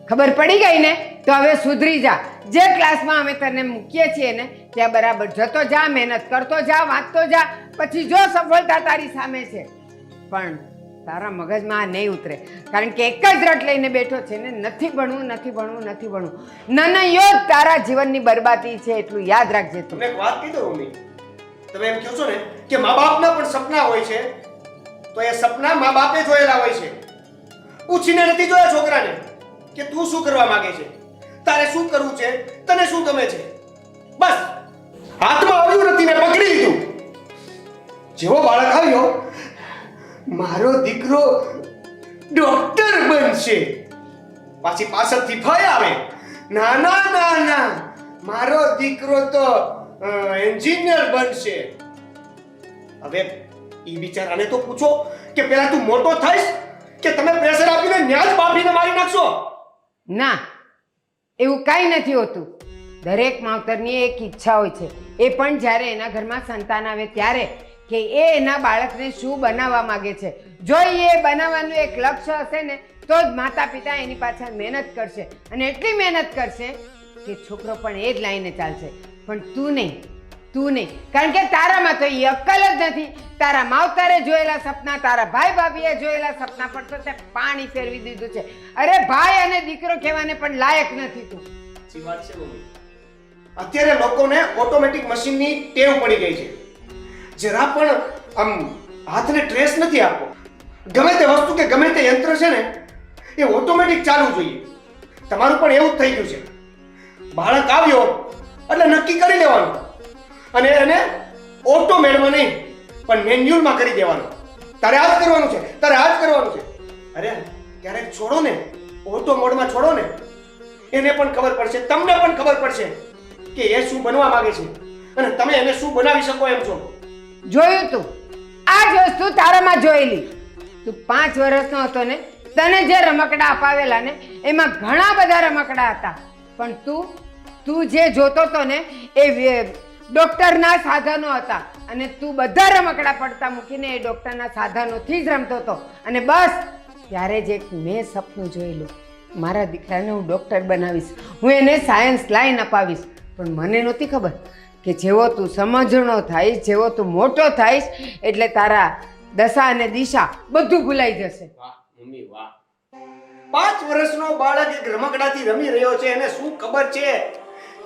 ખબર પડી ગઈ ને તો હવે સુધરી જા. જે ક્લાસમાં અમે તને મૂકીએ છીએ ને ત્યાં બરાબર જતો જા, મહેનત કરતો જા, વાંચતો જા, પછી જો સફળતા તારી સામે છે. પણ તારા મગજમાં આ નહીં ઉતરે, કારણ કે એક જ રટ લઈને બેઠો છે ને, નથી ભણવું, નથી ભણવું, નથી ભણવું. નાનૈયો જ તારા જીવનની બરબાદી છે, એટલું યાદ રાખજે તું. તમને એક વાત કહી દઉં મમ્મી, તમે એમ કહો છો ને કે મા બાપના પણ સપના હોય છે, તો એ સપના મા બાપે જોયેલા હોય છે. પૂછીને નથી જોયા છોકરાને કે તું શું કરવા માંગે છે, તારે શું કરવું છે, તને શું ગમે છે. બસ હાથમાં આવ્યું નથી ને પકડી લીધું. જેવો બાળક આવ્યો, મારો દીકરો ડોક્ટર બનશે, પાછી પાછળથી ભય આવે, ના ના ના ના, મારો દીકરો તો એન્જિનિયર બનશે. હવે ઈ બિચારાને તો પૂછો કે પેલા તું મોટો થઈશ કે તમે પ્રેશર આપીને ન્યા જ બાફીને મારી નાખશો. ના, એવું કાંઈ નથી હોતું. દરેક માવતરની એક ઈચ્છા હોય છે, એ પણ જ્યારે એના ઘરમાં સંતાન આવે ત્યારે, કે એ એના બાળકને શું બનાવવા માંગે છે. જો એ બનાવવાનું એક લક્ષ્ય હશે ને, તો જ માતા પિતા એની પાછળ મહેનત કરશે, અને એટલી મહેનત કરશે કે છોકરો પણ એ જ લાઈને ચાલશે. પણ તું નહીં, કારણ કે તારામાં તો એ અક્કલ જ નથી. તારા માવતરે જોયેલા સપના, તારા ભાઈ ભાભીએ જોયેલા સપના પર તો તે પાણી ફેરવી દીધું છે. અરે ભાઈ અને દીકરો કહેવાને પણ લાયક નથી તું. સાચી વાત છે મમ્મી. અત્યારે લોકોને ઓટોમેટિક મશીનની ટેવ પડી ગઈ છે. જરા પણ આમ હાથને ટ્રેસ નથી આપવો. ગમે તે વસ્તુ કે ગમે તે યંત્ર છે ને, એ ઓટોમેટિક ચાલવું જોઈએ. તમારું પણ એવું જ થઈ ગયું છે. બાળક આવ્યો એટલે નક્કી કરી લેવાનું, અને એને ઓટો મેળમાં નહીં પણ મેન્યુઅલમાં કરી દેવાનું. તારે આ જ કરવાનું છે, તારે આ જ કરવાનું છે. અરે ક્યારેક છોડો ને, ઓટો મોડમાં છોડો ને, એને પણ ખબર પડશે, તમને પણ ખબર પડશે કે એ શું બનવા માંગે છે અને તમે એને શું બનાવી શકો એમ છો. જોયું તું, આ જ વસ્તુ તારામાં જોયેલી. તું 5 વર્ષનો હતો ને, તને જે રમકડા અપાવેલા ને, એમાં ઘણા બધા રમકડા હતા, પણ તું જે જોતો હતો ને, એ ડોક્ટરના સાધનો હતા, અને તું બધા રમકડા પડતા મૂકીને એ ડોક્ટરના સાધનોથી જ રમતો હતો. અને બસ ત્યારે જ એક મેં સપનું જોયેલું, મારા દીકરાને હું ડોક્ટર બનાવીશ, હું એને સાયન્સ લાઈન અપાવીશ. પણ મને નહોતી ખબર કે જેવો તું સમજણો થાઈશ, જેવો તું મોટો થાઈશ, એટલે તારા દશા અને દિશા બધું ભૂલાઈ જશે. વાહ મમ્મી વાહ. 5 વર્ષનો બાળક એક રમકડાથી રમી રહ્યો છે, એને શું ખબર છે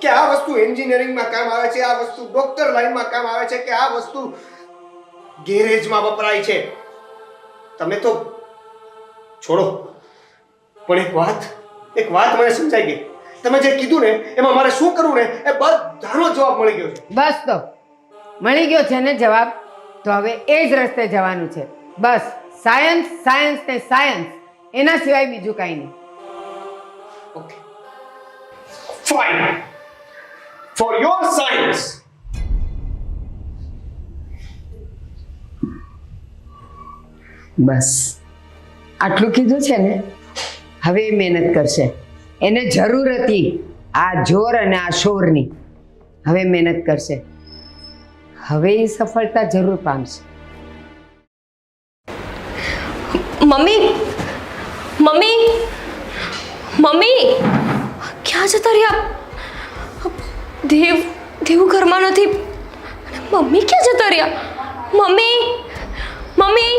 કે આ વસ્તુ એન્જિનિયરિંગમાં કામ આવે છે, આ વસ્તુ ડોક્ટર લાઈનમાં કામ આવે છે, કે આ વસ્તુ ગેરેજમાં વપરાય છે. તમે તો છોડો, પણ એક વાત મને સમજાઈ ગઈ. તમે જે કીધું ને એમાં મારે શું કરવું ને એ બધાનો જવાબ મળી ગયો છે. બસ તો મળી ગયો છે ને જવાબ, તો હવે એ જ રસ્તે જવાનું છે. બસ સાયન્સ, સાયન્સ ને સાયન્સ, એના સિવાય બીજું કાંઈ નહીં. Okay fine, for your science. બસ આટલું કીધું છે ને, હવે એ મહેનત કરશે. એને જરૂર હતી આ જોર અને આ શોરની. હવે મહેનત કરશે, હવે એ સફળતા જરૂર પામશે. મમ્મી, મમ્મી, મમ્મી, ક્યાં જતા રહ્યા? દેવ ઘરમાં નથી. મમ્મી ક્યાં જતા રહ્યા? મમ્મી, મમ્મી,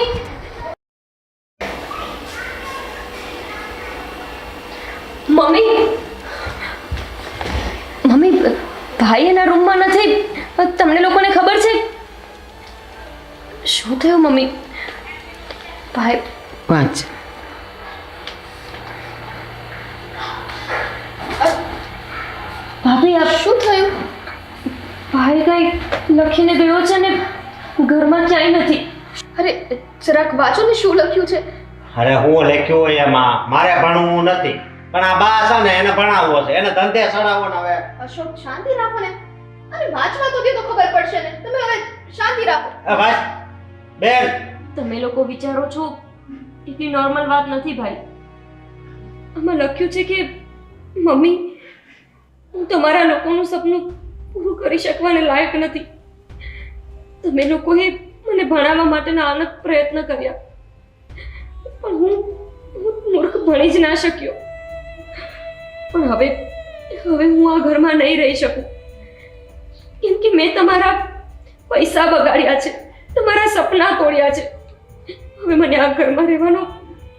મમ્મી, મમ્મી, ભાઈ એના રૂમમાં નથી. તમને લોકોને ખબર છે? શું થયું મમ્મી? ભાઈ વાંચ. ભાભી આ શું થયું? ભાઈ કઈ લખીને ગયો છે ને ઘરમાં ક્યાંય નથી. અરે જરાક વાંચો ને શું લખ્યું છે. અરે હું લખ્યું હોય એમાં મારે ભણવું નથી, પણ આ બા છે ને એને ભણાવવો છે, એને ધંધે ચડાવવો ને. હવે અશોક શાંતિ રાખો ને, અરે વાંચવા તો દે તો ખબર પડશે ને. તમે હવે શાંતિ રાખો. ભાઈ બેન, તમે લોકો વિચારો છો એટલી નોર્મલ વાત નથી ભાઈ. આમાં લખ્યું છે કે મમ્મી, હું તમારા લોકોનું સપનું પૂરું કરી શકવાને લાયક નથી. તમે લોકોએ મને ભણાવવા માટેના અનંત પ્રયત્ન કર્યા, પણ હું મૂર્ખ ભણી જ ના શક્યો. પણ હવે હું આ ઘરમાં નહીં રહી શકું, કેમ કે મેં તમારા પૈસા બગાડ્યા છે, તમારા સપના તોડ્યા છે. હવે હવે મને આ ઘરમાં રહેવાનો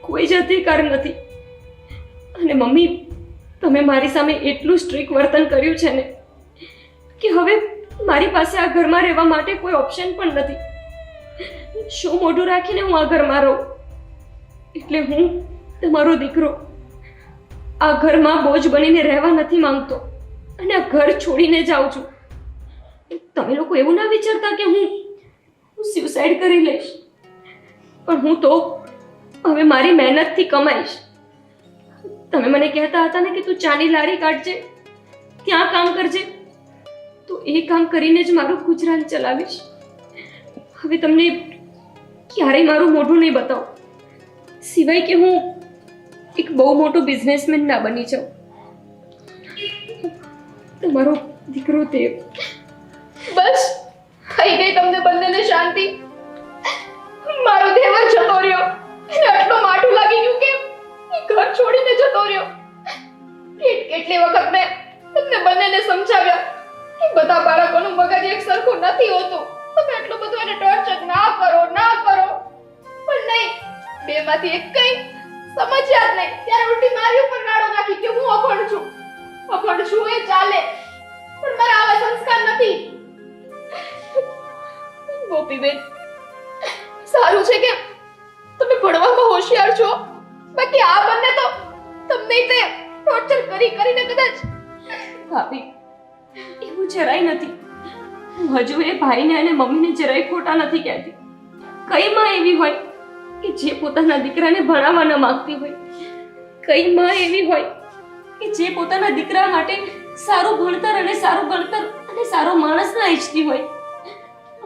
કોઈ જ અધિકાર નથી. અને મમ્મી, તમે મારી સામે એટલું સ્ટ્રિક્ટ વર્તન કર્યું છે ને કે હવે મારી પાસે આ ઘરમાં રહેવા માટે કોઈ ઓપ્શન પણ નથી. શું મોઢું રાખીને હું આ ઘરમાં રહું? એટલે હું તમારો દીકરો આ ઘરમાં બોજ બનીને રહેવા નથી માંગતો અને આ ઘર છોડીને જાઉં છું. તમે લોકો એવું ના વિચારતા કે હું સ્યુસાઇડ કરી લઈશ, પણ હું તો હવે મારી મહેનતથી કમાઈશ. તમે મને કહેતા હતા ને કે તું ચાની લારી કાઢજે, ત્યાં કામ કરજે, તો એ કામ કરીને જ મારું ગુજરાન ચલાવીશ. હવે તમને ક્યારેય મારું મોઢું નહીં બતાવું, સિવાય કે હું એક બહુ મોટો બિઝનેસમેન ના બની જાઉં. તમારો દીકરો દેવ. બસ થઈ ગઈ તમને બંનેને શાંતિ? મારો દેવ જ જતો રહ્યો, એને આટલું માઠું લાગી ગયું કે એ ઘર છોડીને જતો રહ્યો. કેટલી વખત મેં તમને બંનેને સમજાવ્યા કે બધા બાળકોનું મગજ એક સરખું નથી હોતું, તમે આટલું બધું એને ટોર્ચર ના કરો, પણ નહીં, બેમાંથી એક કઈ સમજ્યા જ નહીં. ત્યારે ઉલટી મારી ઉપર નાડો નાખી કે હું અભણ છું એ ચાલે, પણ મારા આવા સંસ્કાર નથી. ગોપીબેન, સારું છે કે તમે ભણવામાં હોશિયાર છો, બાકી આ બંને તો તમને તે ટોર્ચર કરીને કદાચ. ભાભી, એવું જરાય નથી. હું હજુ એ ભાઈને અને મમ્મીને જરાય ખોટા નથી કહેતી. કઈ માં એવી હોય કે જે પોતાના દીકરાને ભણાવવા ન માંગતી હોય? કઈ માં એવી હોય કે જે પોતાના દીકરા માટે સારું ભણતર અને સારો માણસ ના ઈચ્છતી હોય?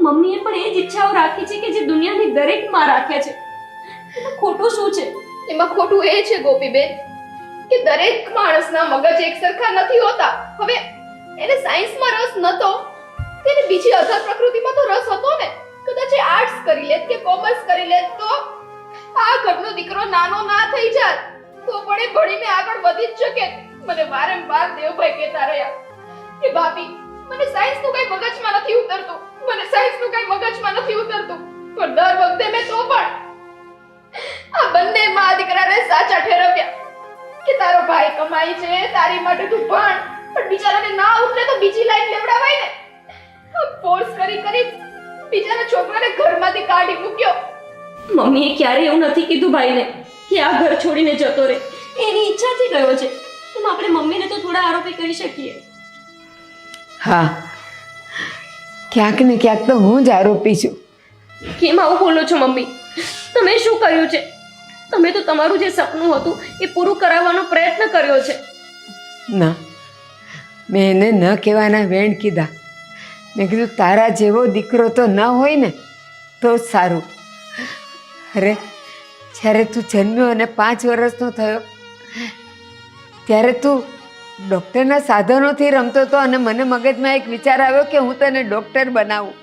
મમ્મીએ પણ એ જ ઈચ્છાઓ રાખી છે કે જે દુનિયાની દરેક માં રાખે છે. એમાં ખોટું શું છે? એમાં ખોટું એ છે ગોપીબેન કે દરેક માણસના મગજ એક સરખા નથી હોતા. હવે એને સાયન્સમાં રસ નતો, તેને બીજી અધર પ્રકૃતિમાં તો રસ હતો ને. કદાચ એ આર્ટ્સ કરી લેત કે કોમર્સ કરી લેત તો આ ઘરનો દીકરો નાનો ના થઈ જાત, તો પણ એ ભણીને આગળ વધી જ શકે. મને વારંવાર દેવભાઈ કહેતા રહ્યા કે ભાભી, મને સાયન્સનું કઈ મગજમાં નથી ઉતરતું, પણ દર વખતે મેં તો પણ આ બંને માં દીકરાને સાચા ઠેરવ્યા કે તારો ભાઈ કમાઈ છે, તારી માટે તું ભણ, પણ બિચારાને ના ઉતરે તો બીજી લાઈન લેવડાવાય ને. ફોર્સ કરી બિચારા છોકરાને ઘરમાંથી કાઢી મૂક્યો. મમ્મીએ ક્યારે એવું નથી કીધું ભાઈને કે આ ઘર છોડીને જતો રહે. એની ઈચ્છાથી ગયો છે. એમ આપણે મમ્મીને તો થોડા આરોપી કહી શકીએ. હા, ક્યાંક ને ક્યાંક તો હું જ આરોપી છું. કેમ આવું બોલો છો મમ્મી? તમે શું કર્યું છે? તમે તો તમારું જે સપનું હતું એ પૂરું કરાવવાનો પ્રયત્ન કર્યો છે. ના, મેં એને ન કહેવાના વેણ કીધા. મેં કીધું તારા જેવો દીકરો તો ન હોય ને તો જ સારું. અરે, જ્યારે તું જન્મ્યો અને 5 વર્ષનો થયો ત્યારે તું ડૉક્ટરના સાધનોથી રમતો હતો અને મને મગજમાં એક વિચાર આવ્યો કે હું તને ડૉક્ટર બનાવું.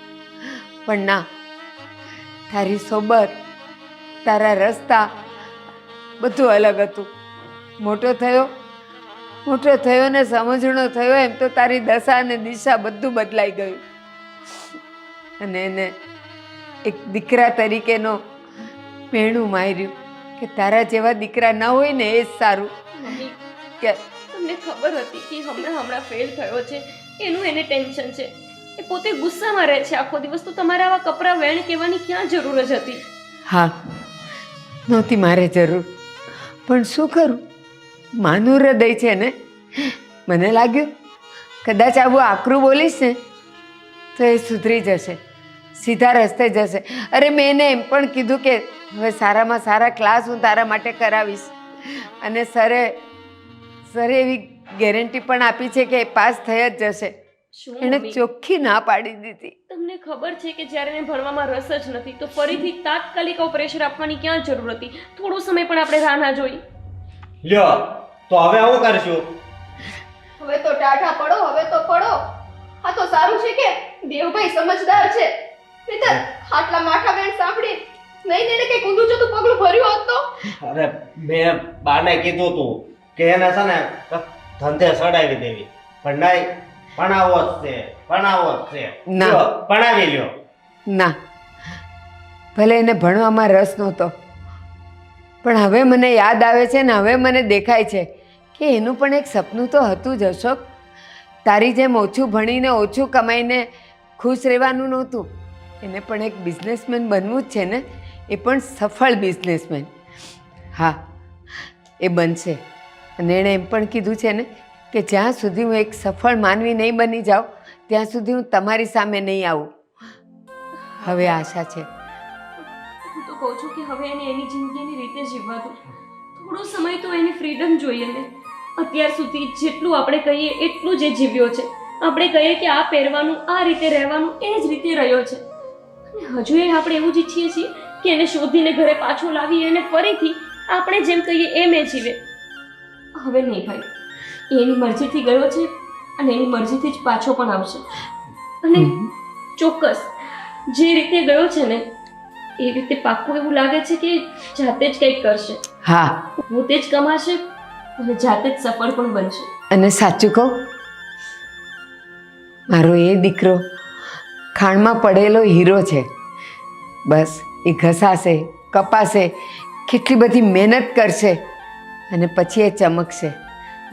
પણ ના, તારી સોબર, તારા રસ્તા બધું અલગ હતું. મોટો થયો ને સમજણો થયો એમ તો તારી દશા અને દિશા બધું બદલાઈ ગયું. અને એને એક દીકરા તરીકેનો મેણું માર્યું કે તારા જેવા દીકરા ન હોય ને એ જ સારું. મમ્મી, કે તમને ખબર હતી કે હમણાં ફેલ થયો છે, એનું એને ટેન્શન છે, એ પોતે ગુસ્સામાં રહે છે આખો દિવસ. તો તમારે આવા કપરા વેણ કહેવાની ક્યાં જરૂર જ હતી? હા, નહોતી મારે જરૂર, પણ શું કરું, માનું હૃદય છે ને. મને લાગ્યું કદાચ આવું આકરું બોલીશ ને તો એ સુધરી જશે, સીધા રસ્તે જશે. અરે, મેં એને એમ પણ કીધું કે હવે સારામાં સારા ક્લાસ હું તારા માટે કરાવીશ. અને સરે એવી ગેરંટી પણ આપી છે કે પાસ થઈ જ જશે. શું એણે મમ્મી? ચોખ્ખી ના પાડી દીધી. તમને ખબર છે કે જ્યારે એને ભણવામાં રસ જ નથી તો ફરીથી તાત્કાલિક પ્રેશર આપવાની ક્યાં જરૂર હતી? થોડો સમય પણ આપણે રાહ ના જોઈ. લ્યો, તો હવે આવું કરશું. હવે તો ટાઢા પડો, હવે તો પડો. આ તો સારું છે કે દેવભાઈ સમજદાર છે, નહીંતર આટલા માઠા બેન સાંભળી નહીં એને કઈ ઊંધું જતું પગલું ભર્યું હોત તો. અરે, મેં બાને કીધું તું કે એને છે ને ધંધે સડાવી દેવી, પણ નહીં, ભણાવો જ છે. ના. લ્યો, ભણાવી લ્યો. ના, ભલે એને ભણવામાં રસ નહોતો, પણ હવે મને યાદ આવે છે ને હવે મને દેખાય છે કે એનું પણ એક સપનું તો હતું જ અશોક. તારી જેમ ઓછું ભણીને ઓછું કમાઈને ખુશ રહેવાનું નહોતું, એને પણ એક બિઝનેસમેન બનવું જ છે ને, એ પણ સફળ બિઝનેસમેન. હા, એ બનશે. અને એણે એમ પણ કીધું છે ને કે જ્યાં સુધી હું એક સફળ માનવી નહીં બની જાઉં ત્યાં સુધી હું તમારી સામે નહીં આવું. હવે આશા છે. હું તો કહું છું કે હવે એને એની જિંદગીની રીતે જીવવા દો. થોડો સમય તો એની ફ્રીડમ જોઈએ ને. અત્યાર સુધી જેટલું આપણે કહીએ એટલું જ એ જીવ્યો છે. આપણે કહીએ કે આ પહેરવાનું, આ રીતે રહેવાનું, એ જ રીતે રહ્યો છે. અને હજુ એ આપણે એવું જ ઈચ્છીએ છીએ કે એને શોધીને ઘરે પાછો લાવી અને ફરીથી આપણે જેમ કહીએ એમ એ જીવે. હવે નહીં ભાઈ, એ એની મરજીથી ગયો છે અને એની મરજીથી જ પાછો પણ આવશે. અને ચોક્કસ જે રીતે ગયો છે ને એ રીતે પાક્કું એવું લાગે છે કે જાતે જ કંઈક કરશે. હા, પોતે જ કમાશે અને જાતે જ સફળ પણ બનશે. અને સાચું કહું, મારો એ દીકરો ખાણમાં પડેલો હીરો છે. બસ એ ઘસાશે, કપાશે, કેટલી બધી મહેનત કરશે અને પછી એ ચમકશે.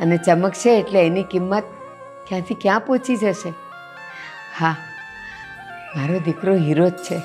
અને ચમકશે એટલે એની કિંમત ક્યાંથી ક્યાં પહોંચી જશે. હા, મારો દીકરો હીરો જ છે.